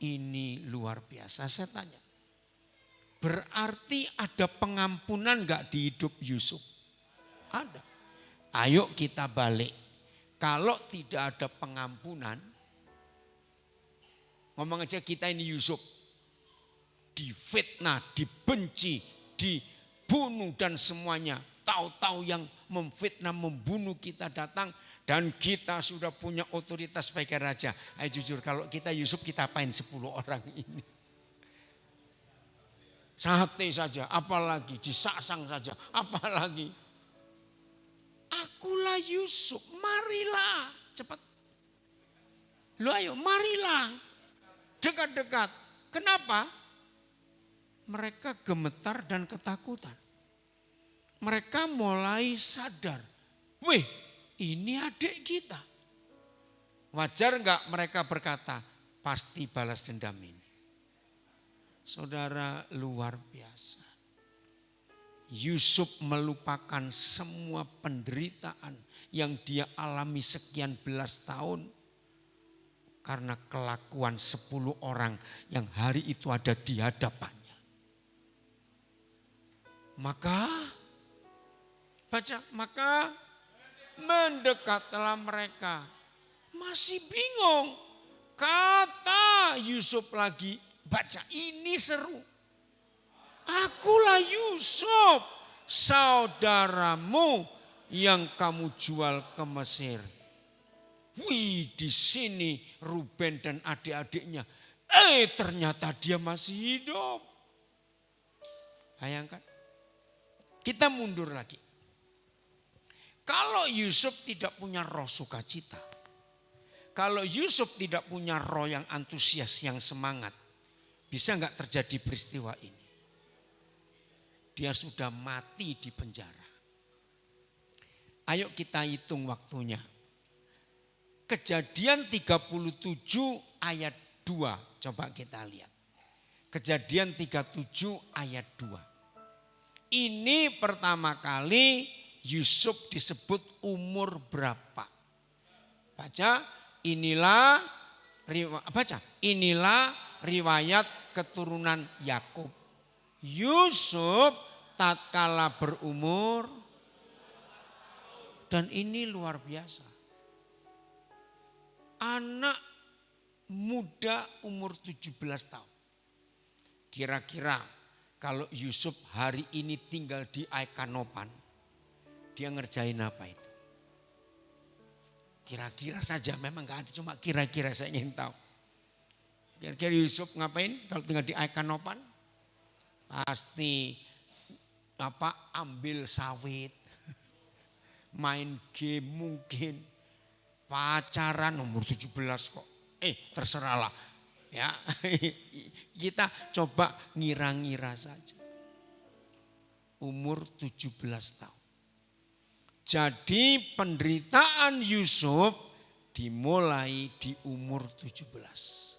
ini luar biasa, saya tanya. Berarti ada pengampunan enggak di hidup Yusuf? Ada. Ayo kita balik. Kalau tidak ada pengampunan, ngomong aja kita ini Yusuf. Difitnah, dibenci, dibunuh dan semuanya. Tahu-tahu yang memfitnah, membunuh kita datang. Dan kita sudah punya otoritas sebagai raja. Ayo jujur, kalau kita Yusuf kita apain 10 orang ini? Sate saja, apalagi disasang saja, apalagi. Akulah Yusuf, marilah cepat. Lu ayo marilah, dekat-dekat. Kenapa? Mereka gemetar dan ketakutan. Mereka mulai sadar, wih ini adik kita. Wajar enggak mereka berkata, pasti balas dendam ini. Saudara luar biasa. Yusuf melupakan semua penderitaan yang dia alami sekian belas tahun. Karena kelakuan 10 orang yang hari itu ada di hadapannya. Maka mendekatlah mereka. Masih bingung. Kata Yusuf lagi, baca ini seru. Akulah Yusuf, saudaramu yang kamu jual ke Mesir. Wih, di sini Ruben dan adik-adiknya. Ternyata dia masih hidup. Bayangkan. Kita mundur lagi. Kalau Yusuf tidak punya roh sukacita. Kalau Yusuf tidak punya roh yang antusias, yang semangat. Bisa enggak terjadi peristiwa ini? Dia sudah mati di penjara. Ayo kita hitung waktunya. Kejadian 37 ayat 2. Coba kita lihat. Kejadian 37 ayat 2. Ini pertama kali Yusuf disebut umur berapa. Inilah riwayat keturunan Yakub. Yusuf tatkala berumur, dan ini luar biasa. Anak muda umur 17 tahun. Kira-kira kalau Yusuf hari ini tinggal di Aikanopan, dia ngerjain apa itu? Kira-kira saja, memang gak ada, cuma kira-kira saya ingin tahu. Kira-kira Yusuf ngapain kalau tinggal di Aikanopan? Pasti ambil sawit, main game mungkin, pacaran umur 17 kok. Terserahlah. Ya, kita coba ngira-ngira saja. Umur 17 tahun. Jadi penderitaan Yusuf dimulai di umur 17.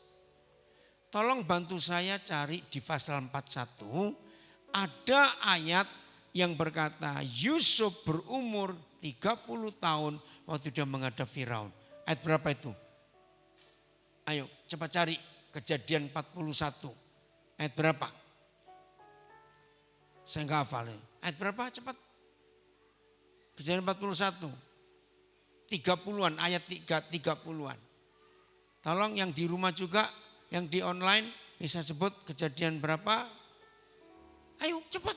Tolong bantu saya cari di pasal 41. Ada ayat yang berkata Yusuf berumur 30 tahun waktu dia menghadap Firaun. Ayat berapa itu? Ayo cepat cari. Kejadian 41. Ayat berapa? Saya enggak hafal. Ayat berapa? Cepat. Kejadian 41. 30-an, ayat 30-an. Tolong yang di rumah juga, yang di online bisa sebut kejadian berapa? Ayo cepat.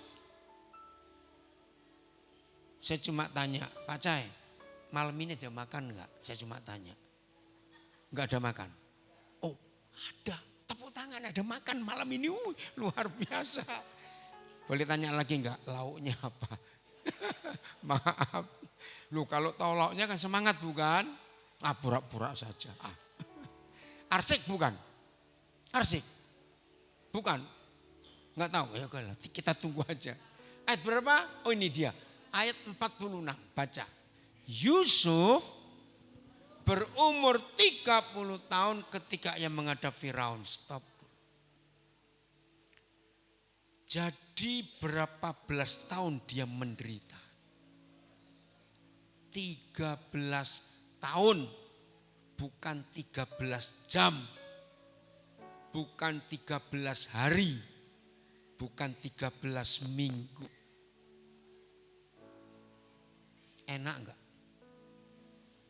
Saya cuma tanya, Pak Cai, malam ini ada makan enggak? Saya cuma tanya. Enggak ada makan. Oh ada, tepuk tangan ada makan malam ini, luar biasa. Boleh tanya lagi enggak, lauknya apa? Maaf. Loh kalau tahu lauknya kan semangat bukan? Pura-pura saja. Arsik bukan? Arsik? Bukan. Nggak tahu ya, kita tunggu aja. Ayat berapa? Oh ini dia. Ayat 46, baca. Yusuf berumur 30 tahun ketika ia menghadap Firaun. Stop. Jadi berapa belas tahun dia menderita? 13 tahun. Bukan 13 jam. Bukan 13 hari. Bukan 13 minggu. Enak enggak?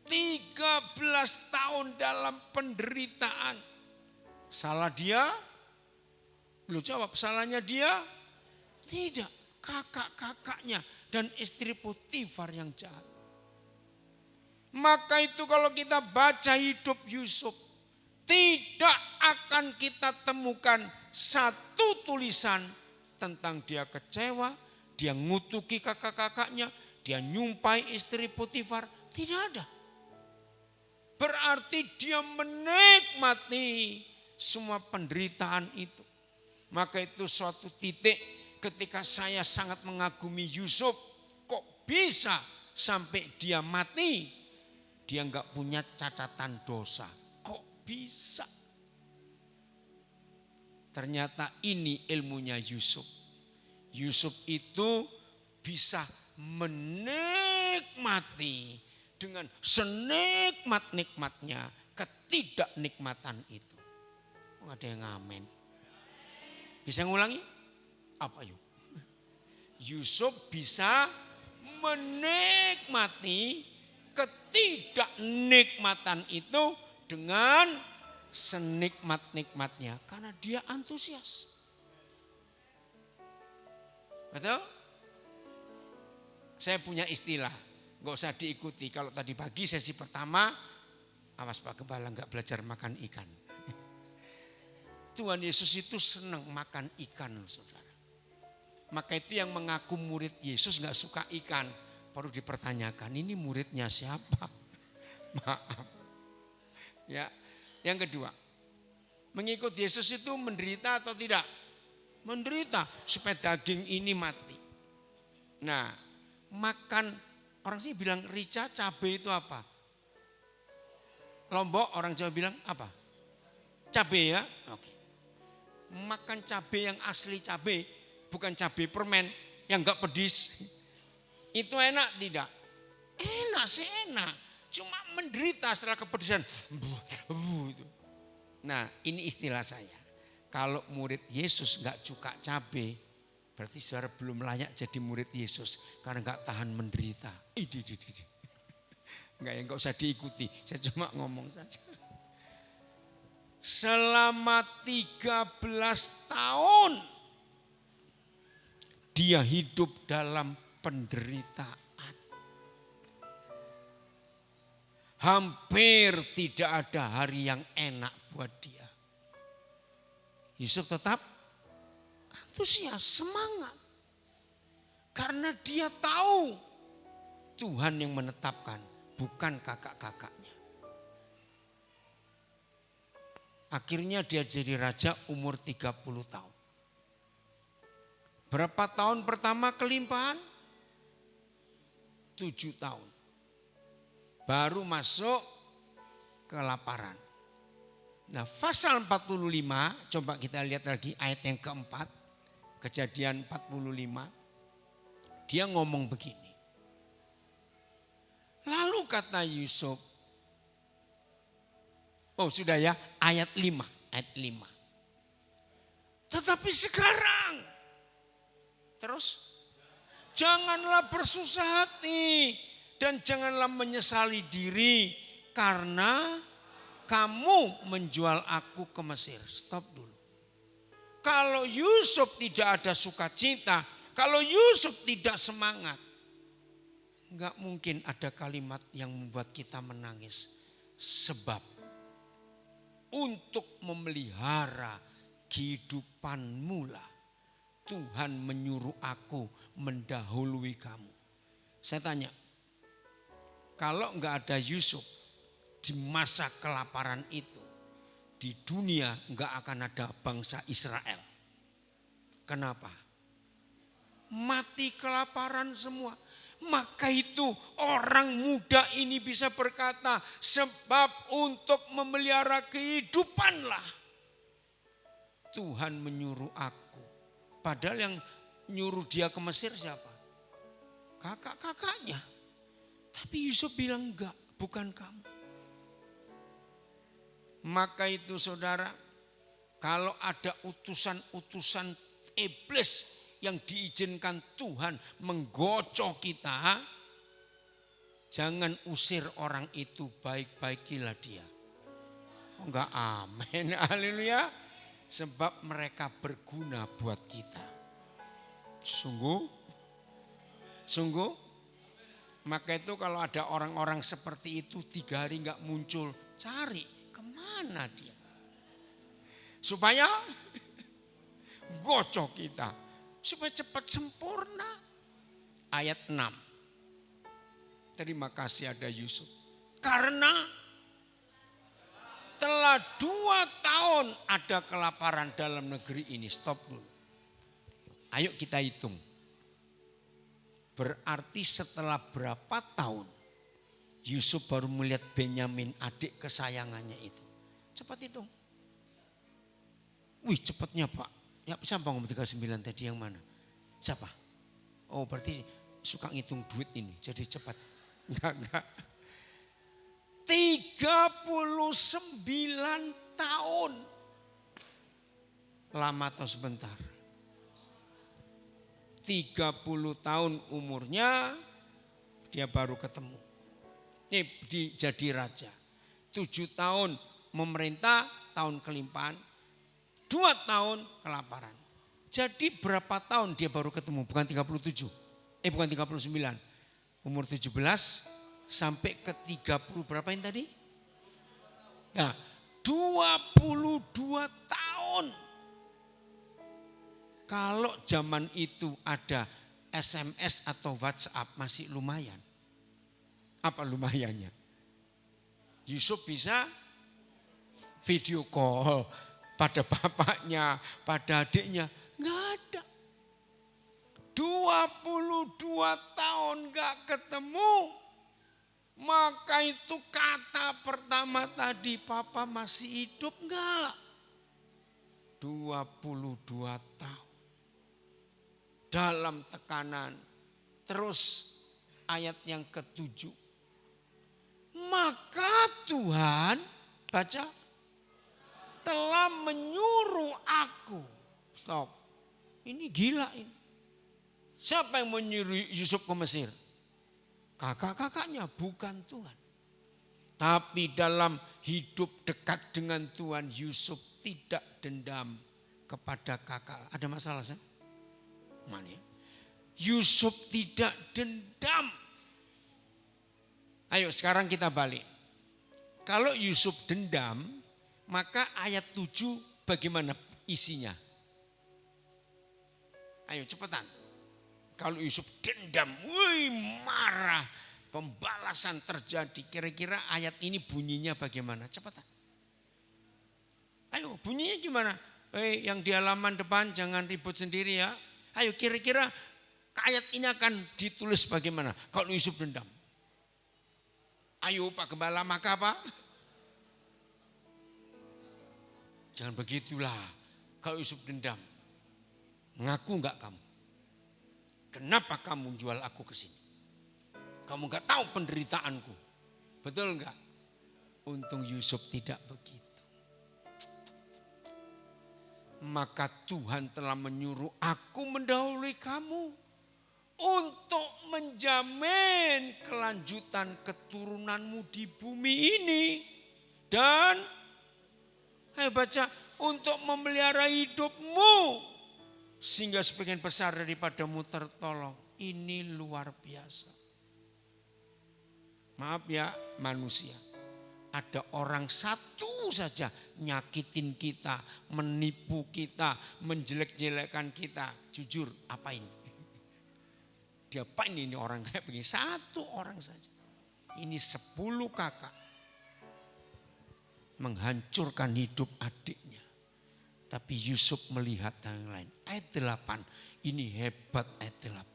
13 tahun dalam penderitaan. Salah dia? Lu jawab, salahnya dia? Tidak, kakak-kakaknya dan istri Potifar yang jahat. Maka itu kalau kita baca hidup Yusuf, tidak akan kita temukan satu tulisan tentang dia kecewa, dia ngutuki kakak-kakaknya, dia nyumpai istri Potifar. Tidak ada. Berarti dia menikmati semua penderitaan itu. Maka itu suatu titik ketika saya sangat mengagumi Yusuf. Kok bisa sampai dia mati? Dia enggak punya catatan dosa. Kok bisa? Ternyata ini ilmunya Yusuf. Yusuf itu bisa menikmati dengan senikmat-nikmatnya ketidaknikmatan itu. Oh, ada yang ngamen. Bisa ngulangi? Apa yuk? Yusuf bisa menikmati ketidaknikmatan itu dengan senikmat-nikmatnya. Karena dia antusias. Betul? Saya punya istilah. Gak usah diikuti. Kalau tadi pagi sesi pertama, awas Pak Gembala gak belajar makan ikan. Tuhan Yesus itu senang makan ikan, saudara. Maka itu yang mengaku murid Yesus gak suka ikan. Perlu dipertanyakan, ini muridnya siapa? Maaf. Ya, yang kedua, mengikut Yesus itu menderita atau tidak? Menderita supaya daging ini mati. Nah, makan. Orang sih bilang rica, cabai itu apa? Lombok orang Jawa bilang apa? Cabai ya? Oke. Makan cabai yang asli cabai, bukan cabai permen yang enggak pedis. Itu enak tidak? Enak sih enak. Cuma menderita setelah kepedisan. Itu. Nah ini istilah saya. Kalau murid Yesus enggak suka cabai, berarti saudara belum layak jadi murid Yesus karena enggak tahan menderita. Enggak usah diikuti, saya cuma ngomong saja. Selama 13 tahun dia hidup dalam penderitaan. Hampir tidak ada hari yang enak buat dia. Yusuf tetap antusias, semangat. Karena dia tahu Tuhan yang menetapkan, bukan kakak-kakaknya. Akhirnya dia jadi raja umur 30 tahun. Berapa tahun pertama kelimpahan? 7 tahun. Baru masuk kelaparan. Nah pasal 45, coba kita lihat lagi ayat yang keempat. Kejadian 45. Dia ngomong begini. Lalu kata Yusuf. Oh sudah ya, ayat 5. Ayat 5. Tetapi sekarang. Terus. Janganlah bersusah hati. Dan janganlah menyesali diri. Karena kamu menjual aku ke Mesir. Stop dulu. Kalau Yusuf tidak ada sukacita. Kalau Yusuf tidak semangat. Enggak mungkin ada kalimat yang membuat kita menangis. Sebab untuk memelihara kehidupanmu lah Tuhan menyuruh aku mendahului kamu. Saya tanya, kalau enggak ada Yusuf di masa kelaparan itu, di dunia enggak akan ada bangsa Israel. Kenapa? Mati kelaparan semua. Maka itu orang muda ini bisa berkata, sebab untuk memelihara kehidupanlah Tuhan menyuruh aku. Padahal yang nyuruh dia ke Mesir siapa? Kakak-kakaknya. Tapi Yusuf bilang enggak, bukan kamu. Maka itu saudara, kalau ada utusan-utusan iblis yang diizinkan Tuhan menggocok kita, jangan usir orang itu, baik-baikilah dia. Oh enggak, amin, haleluya. Sebab mereka berguna buat kita. Sungguh. Maka itu kalau ada orang-orang seperti itu 3 hari enggak muncul, cari kemana dia. Supaya gocok kita. Supaya cepat sempurna. Ayat 6. Terima kasih ada Yusuf. Karena telah 2 tahun ada kelaparan dalam negeri ini. Stop dulu. Ayo kita hitung. Berarti setelah berapa tahun Yusuf baru melihat Benyamin, adik kesayangannya itu. Cepat hitung. Wih cepatnya Pak. Ya siapa ngomong 39 tadi yang mana? Siapa? Oh berarti suka ngitung duit ini jadi cepat. Enggak. 39 tahun. Lama atau sebentar? 30 tahun umurnya dia baru ketemu. Jadi raja. 7 tahun memerintah, tahun kelimpahan. 2 tahun kelaparan. Jadi berapa tahun dia baru ketemu? Bukan 37. Bukan 39. Umur 17 sampai ke 30 berapa yang tadi? Nah, 22 tahun. Kalau zaman itu ada SMS atau WhatsApp masih lumayan. Apa lumayannya? Yusuf bisa video call pada bapaknya, pada adiknya. Enggak ada. 22 tahun enggak ketemu. Maka itu kata pertama tadi, papa masih hidup enggak? 22 tahun. Dalam tekanan. Terus ayat yang ke-7. Maka Tuhan, baca, telah menyuruh aku. Stop. Ini gila ini. Siapa yang menyuruh Yusuf ke Mesir? Kakak-kakaknya, bukan Tuhan. Tapi dalam hidup dekat dengan Tuhan, Yusuf tidak dendam kepada kakak. Ada masalah sih? Mana ya? Yusuf tidak dendam. Ayo sekarang kita balik. Kalau Yusuf dendam, maka ayat 7 bagaimana isinya? Ayo cepetan. Kalau Yusuf dendam, marah, pembalasan terjadi. Kira-kira ayat ini bunyinya bagaimana? Cepetan. Ayo bunyinya gimana? Yang di halaman depan jangan ribut sendiri ya. Ayo kira-kira ayat ini akan ditulis bagaimana? Kalau Yusuf dendam. Ayo Pak Gembala, maka apa? Jangan begitulah. Kalau Yusuf dendam. Ngaku enggak kamu? Kenapa kamu jual aku ke sini? Kamu enggak tahu penderitaanku. Betul enggak? Untung Yusuf tidak begitu. Maka Tuhan telah menyuruh aku mendahului kamu untuk menjamin kelanjutan keturunanmu di bumi ini. Dan, ayo baca, untuk memelihara hidupmu. Sehingga sebagian besar daripadamu tertolong. Ini luar biasa. Maaf ya manusia. Ada orang satu saja nyakitin kita, menipu kita, menjelek-jelekkan kita. Jujur, apa ini? Diapain ini orang kayak begini? Satu orang saja. Ini 10 kakak. menghancurkan hidup adiknya. Tapi Yusuf melihat yang lain. Ayat 8, ini hebat ayat 8.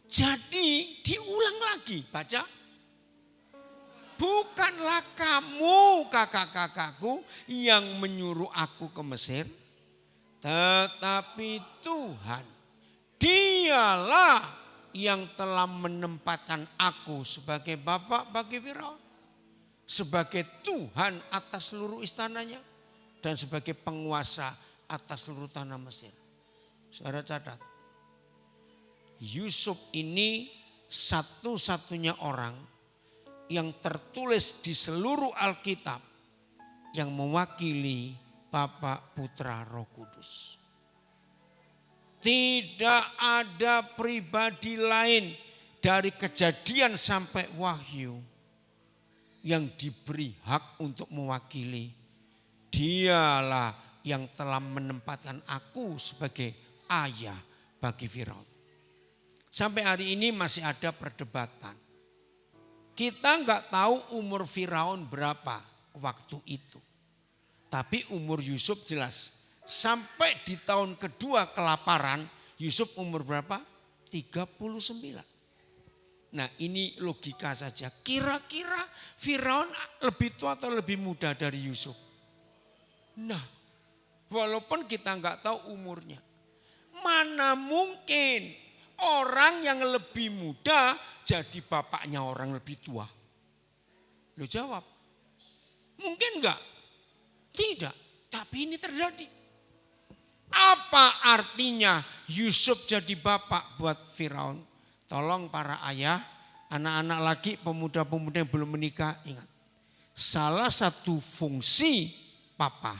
Jadi diulang lagi, baca. Bukanlah kamu kakak-kakakku yang menyuruh aku ke Mesir, tetapi Tuhan, dialah yang telah menempatkan aku sebagai bapak bagi Firaun, sebagai Tuhan atas seluruh istananya, dan sebagai penguasa atas seluruh tanah Mesir. Saudara catat, Yusuf ini satu-satunya orang yang tertulis di seluruh Alkitab yang mewakili Bapa, Putra, Roh Kudus. Tidak ada pribadi lain dari Kejadian sampai Wahyu yang diberi hak untuk mewakili. Dialah yang telah menempatkan aku sebagai ayah bagi Firaun. Sampai hari ini masih ada perdebatan. Kita nggak tahu umur Firaun berapa waktu itu. Tapi umur Yusuf jelas. Sampai di tahun kedua kelaparan, Yusuf umur berapa? 39. Nah ini logika saja. Kira-kira Firaun lebih tua atau lebih muda dari Yusuf? Nah, walaupun kita nggak tahu umurnya. Mana mungkin orang yang lebih muda jadi bapaknya orang lebih tua? Lu jawab. Mungkin enggak? Tidak. Tapi ini terjadi. Apa artinya Yusuf jadi bapak buat Firaun? Tolong para ayah, anak-anak laki, pemuda-pemuda yang belum menikah, ingat. Salah satu fungsi papa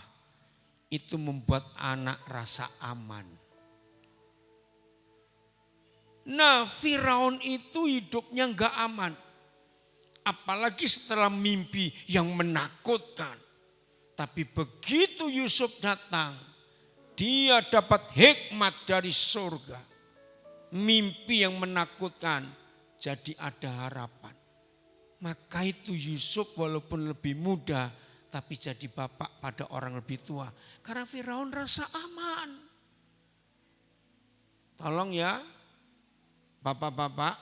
itu membuat anak rasa aman. Nah Firaun itu hidupnya enggak aman. Apalagi setelah mimpi yang menakutkan. Tapi begitu Yusuf datang, dia dapat hikmat dari surga. Mimpi yang menakutkan, jadi ada harapan. Maka itu Yusuf walaupun lebih muda, tapi jadi bapak pada orang lebih tua. Karena Firaun rasa aman. Tolong ya, bapak-bapak,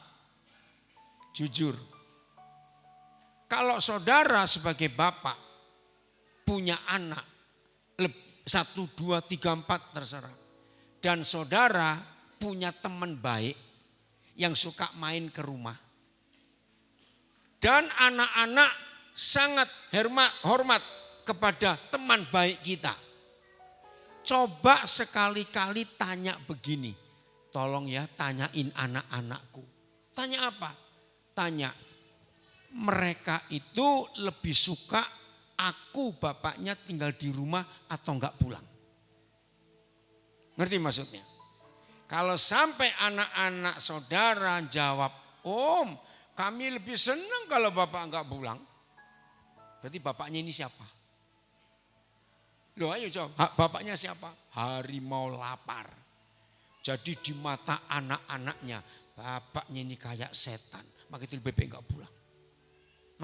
jujur. Kalau saudara sebagai bapak punya anak 1, 2, 3, 4 terserah. Dan saudara punya teman baik yang suka main ke rumah. Dan anak-anak sangat hormat kepada teman baik kita. Coba sekali-kali tanya begini. Tolong ya tanyain anak-anakku. Tanya apa? Tanya, mereka itu lebih suka aku bapaknya tinggal di rumah atau enggak pulang. Ngerti maksudnya? Kalau sampai anak-anak saudara jawab, Om kami lebih senang kalau bapak enggak pulang. Berarti bapaknya ini siapa? Loh ayo jawab, bapaknya siapa? Harimau lapar. Jadi di mata anak-anaknya, bapaknya ini kayak setan. Maka itu lebih baik enggak pulang.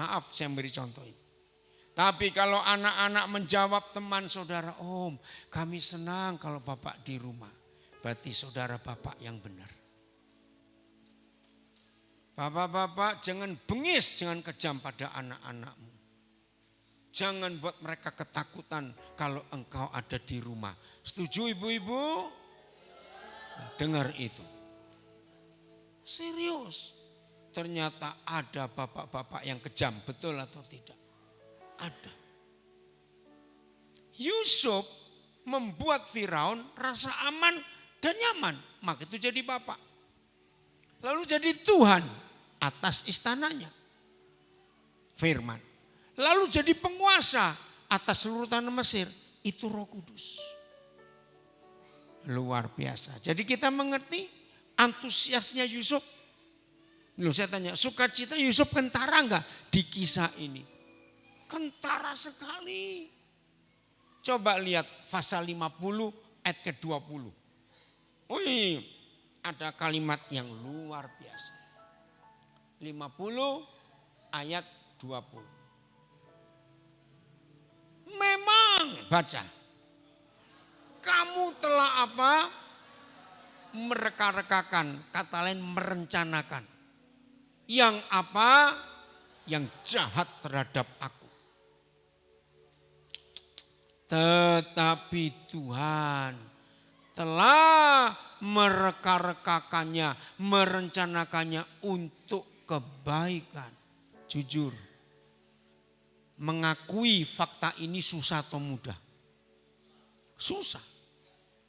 Maaf saya beri contoh ini. Tapi kalau anak-anak menjawab teman saudara, Om kami senang kalau bapak di rumah. Berarti saudara bapak yang benar. Bapak-bapak jangan bengis, jangan kejam pada anak-anakmu. Jangan buat mereka ketakutan kalau engkau ada di rumah. Setuju ibu-ibu? Dengar itu. Serius. Ternyata ada bapak-bapak yang kejam, betul atau tidak? Ada. Yusuf membuat Firaun rasa aman dan nyaman. Maka itu jadi bapak. Lalu jadi Tuhan atas istananya. Firman. Lalu jadi penguasa atas seluruh tanah Mesir. Itu Roh Kudus. Luar biasa. Jadi kita mengerti antusiasnya Yusuf. Loh saya tanya, sukacita Yusuf kentara enggak di kisah ini? Kentara sekali. Coba lihat pasal 50 ayat ke-20. Wih, ada kalimat yang luar biasa. 50 ayat 20. Memang, baca. Kamu telah apa? Mereka-rekakan, kata lain merencanakan. Yang apa? Yang jahat terhadap aku. Tetapi Tuhan telah mereka-rekakannya, merencanakannya untuk kebaikan. Jujur, mengakui fakta ini susah atau mudah? Susah.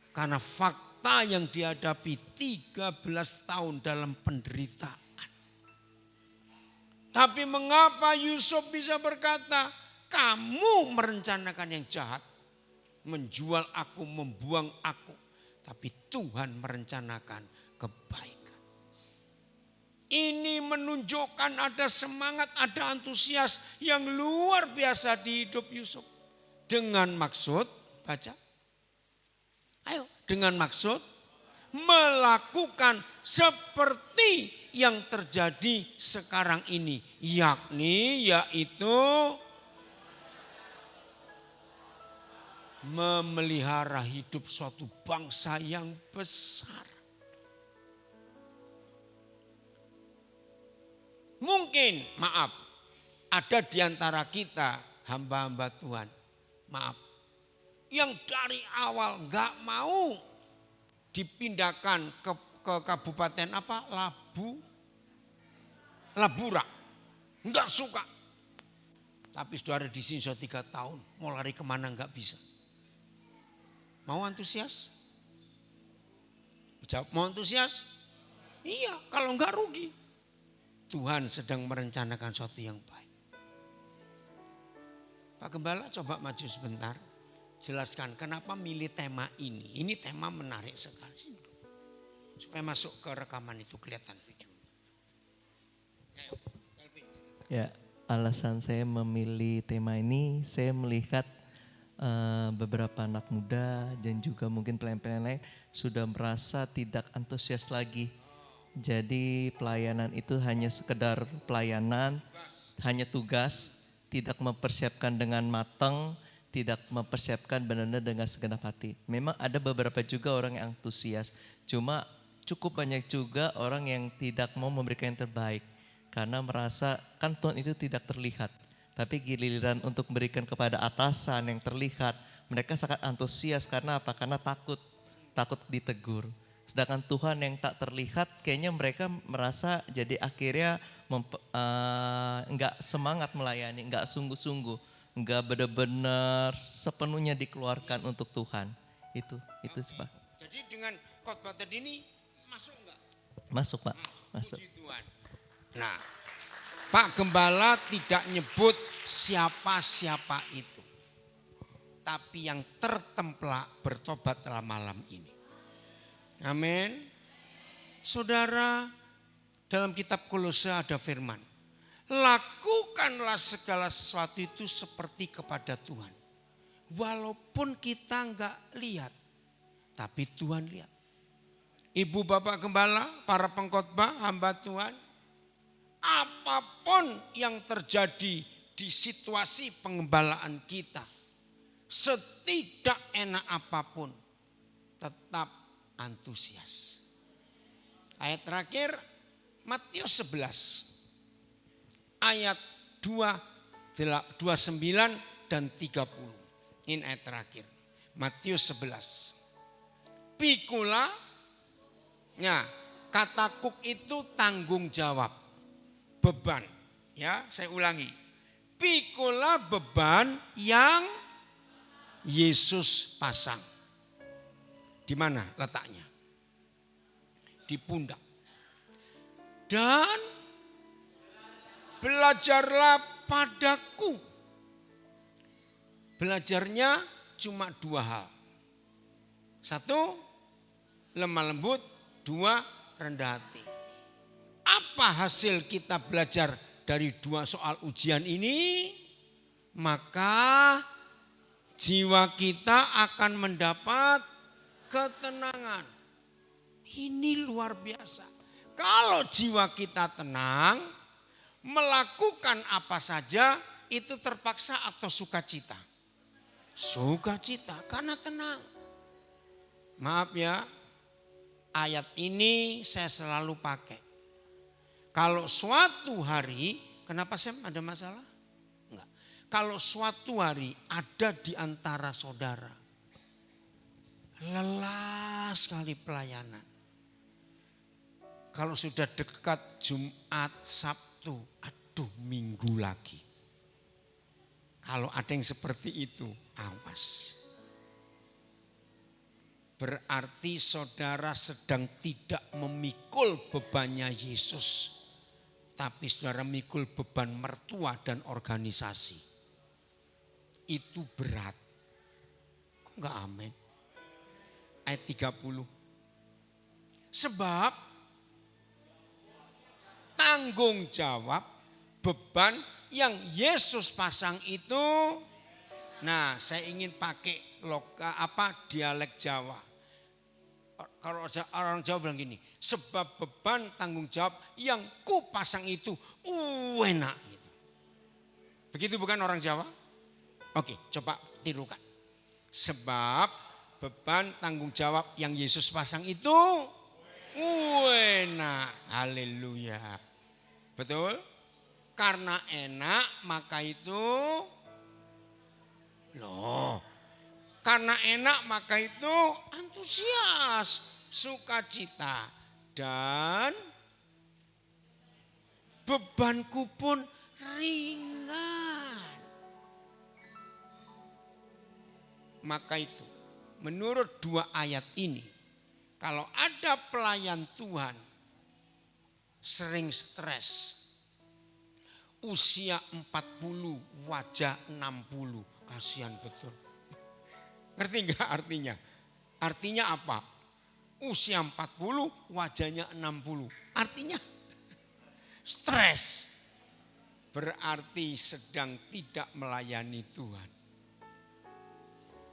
Karena fakta yang dihadapi 13 tahun dalam penderitaan. Tapi mengapa Yusuf bisa berkata, kamu merencanakan yang jahat. Menjual aku, membuang aku. Tapi Tuhan merencanakan kebaikan. Ini menunjukkan ada semangat, ada antusias yang luar biasa di hidup Yusuf. Dengan maksud, baca. Ayo, dengan maksud melakukan seperti yang terjadi sekarang ini. Yaitu memelihara hidup suatu bangsa yang besar. Mungkin, maaf, ada di antara kita hamba-hamba Tuhan, maaf, yang dari awal nggak mau dipindahkan ke kabupaten apa? Labura. Nggak suka. Tapi saudara di sini sudah 3 tahun, mau lari kemana nggak bisa. Mau antusias? Jawab, mau antusias? Iya, kalau enggak rugi. Tuhan sedang merencanakan sesuatu yang baik. Pak Gembala coba maju sebentar. Jelaskan kenapa milih tema ini. Ini tema menarik sekali. Supaya masuk ke rekaman itu kelihatan videonya. Ya, alasan saya memilih tema ini, saya melihat beberapa anak muda dan juga mungkin pelayan-pelayan lain sudah merasa tidak antusias lagi. Jadi pelayanan itu hanya sekedar pelayanan, hanya tugas, tidak mempersiapkan dengan matang, tidak mempersiapkan benar-benar dengan segenap hati. Memang ada beberapa juga orang yang antusias, cuma cukup banyak juga orang yang tidak mau memberikan yang terbaik karena merasa kan Tuhan itu tidak terlihat. Tapi giliran untuk memberikan kepada atasan yang terlihat, mereka sangat antusias karena apa? Karena takut ditegur. Sedangkan Tuhan yang tak terlihat kayaknya mereka merasa jadi akhirnya enggak semangat melayani, enggak sungguh-sungguh, enggak benar-benar sepenuhnya dikeluarkan untuk Tuhan. Itu sih Pak. Jadi dengan khotbah tadi ini masuk enggak? Masuk Pak, masuk. Puji Tuhan. Nah, Pak Gembala tidak nyebut siapa-siapa itu. Tapi yang tertemplak bertobat dalam malam ini. Amin. Saudara, dalam kitab Kolose ada firman. Lakukanlah segala sesuatu itu seperti kepada Tuhan. Walaupun kita enggak lihat. Tapi Tuhan lihat. Ibu bapak gembala, para pengkhotbah, hamba Tuhan. Apapun yang terjadi di situasi pengembalaan kita. Setidak enak apapun. Tetap antusias. Ayat terakhir Matius 11. Ayat 29 dan 30. Ini ayat terakhir. Matius 11. Pikula. Ya, kata kuk itu tanggung jawab. Beban. Ya, saya ulangi. Pikula beban yang Yesus pasang. Di mana letaknya? Di pundak. Dan belajarlah padaku. Belajarnya cuma 2 hal. 1, lemah lembut. 2, rendah hati. Apa hasil kita belajar dari 2 soal ujian ini? Maka jiwa kita akan mendapat ketenangan. Ini luar biasa. Kalau jiwa kita tenang, melakukan apa saja itu terpaksa atau sukacita. Sukacita karena tenang. Maaf ya, ayat ini saya selalu pakai. Kalau suatu hari, kenapa Sam ada masalah? Enggak. Kalau suatu hari ada di antara saudara, lelah sekali pelayanan. Kalau sudah dekat Jumat, Sabtu, aduh minggu lagi. Kalau ada yang seperti itu, awas. Berarti saudara sedang tidak memikul bebannya Yesus. Tapi saudara memikul beban mertua dan organisasi. Itu berat. Kok enggak amin? Ayat 30. Sebab tanggung jawab beban yang Yesus pasang itu, nah saya ingin pakai dialek Jawa. Kalau orang Jawa bilang gini, sebab beban tanggung jawab yang ku pasang itu enak gitu. Begitu bukan orang Jawa? Oke, coba tirukan. Sebab beban tanggung jawab yang Yesus pasang itu enak. Haleluya. Betul? Karena enak maka itu karena enak maka itu antusias, sukacita, dan bebanku pun ringan. Maka itu menurut dua ayat ini, kalau ada pelayan Tuhan sering stres, usia 40, wajah 60. Kasihan betul. Ngerti enggak artinya? Artinya apa? Usia 40, wajahnya 60. Artinya stres. Berarti sedang tidak melayani Tuhan.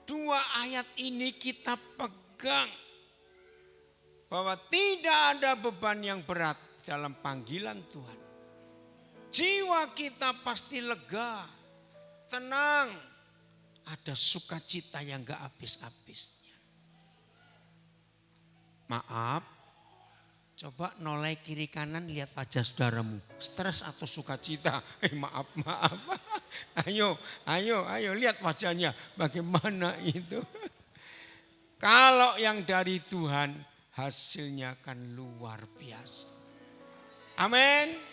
Dua ayat ini kita pegang. Bahwa tidak ada beban yang berat dalam panggilan Tuhan. Jiwa kita pasti lega, tenang, ada sukacita yang gak habis-habisnya. Maaf, coba noleh kiri kanan lihat wajah saudaramu, stres atau sukacita? Maaf. Ayo lihat wajahnya, bagaimana itu? Kalau yang dari Tuhan hasilnya akan luar biasa. Amin.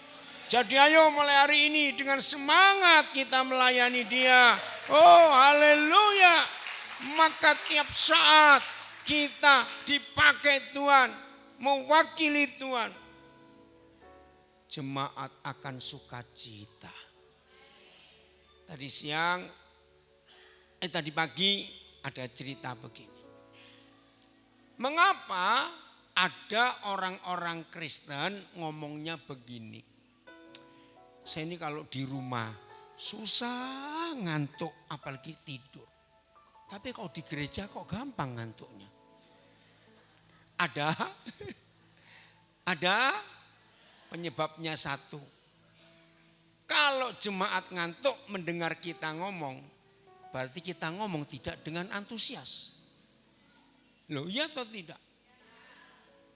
Jadi ayo mulai hari ini dengan semangat kita melayani Dia. Oh haleluya. Maka tiap saat kita dipakai Tuhan, mewakili Tuhan. Jemaat akan sukacita. Tadi pagi ada cerita begini. Mengapa ada orang-orang Kristen ngomongnya begini? Saya ini kalau di rumah susah ngantuk apalagi tidur. Tapi kalau di gereja kok gampang ngantuknya. Ada penyebabnya satu. Kalau jemaat ngantuk mendengar kita ngomong, berarti kita ngomong tidak dengan antusias. Loh iya atau tidak?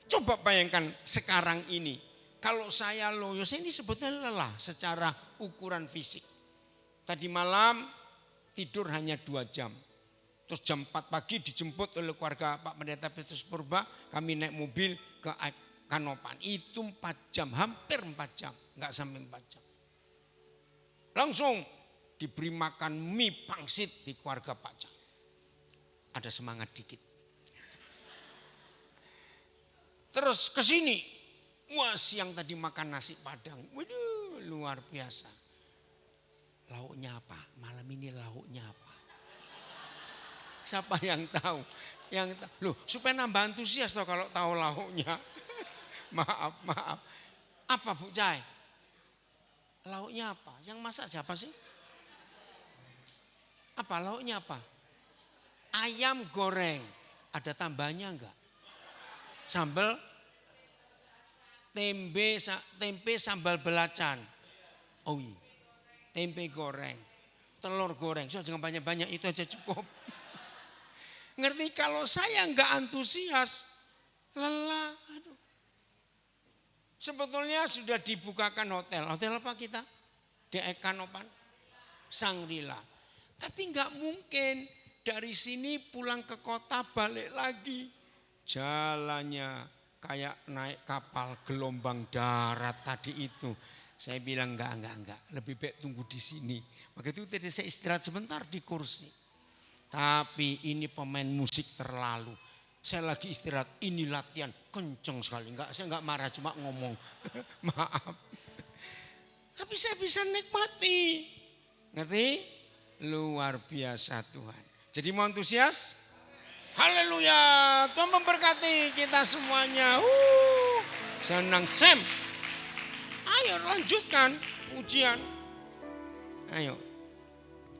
Coba bayangkan sekarang ini. Kalau saya loyo, saya ini sebetulnya lelah secara ukuran fisik. Tadi malam tidur hanya 2 jam. Terus jam 4 pagi dijemput oleh keluarga Pak Pendeta Petrus Purba. Kami naik mobil ke Kanopan. Itu 4 jam, hampir 4 jam. Enggak sampai 4 jam. Langsung diberi makan mie pangsit di keluarga Pak Cak. Ada semangat dikit. Terus ke sini. Wah siang tadi makan nasi padang. Waduh luar biasa. Lauknya apa? Malam ini lauknya apa? Siapa yang tahu? Loh supaya nambah antusias toh kalau tahu lauknya. Maaf. Apa Bu Cai? Lauknya apa? Yang masak siapa sih? Apa lauknya apa? Ayam goreng. Ada tambahnya enggak? Sambal? Tempe sambal belacan. Oh iya, tempe goreng. telur goreng. So, jangan banyak-banyak, itu aja cukup. Ngerti kalau saya nggak antusias, lelah. Aduh. Sebetulnya sudah dibukakan hotel. Hotel apa kita? Di Ekanopan? Sangrila. Tapi nggak mungkin dari sini pulang ke kota balik lagi. Jalannya kayak naik kapal gelombang darat tadi itu. Saya bilang enggak. Lebih baik tunggu di sini. Maka itu tadi saya istirahat sebentar di kursi. Tapi ini pemain musik terlalu. Saya lagi istirahat, ini latihan kenceng sekali. Saya enggak marah, cuma ngomong. Maaf. Tapi saya bisa nikmati. Ngerti? Luar biasa Tuhan. Jadi mau antusias? Haleluya. Tuhan memberkati kita semuanya. Senang Sam. Ayo lanjutkan ujian. Ayo.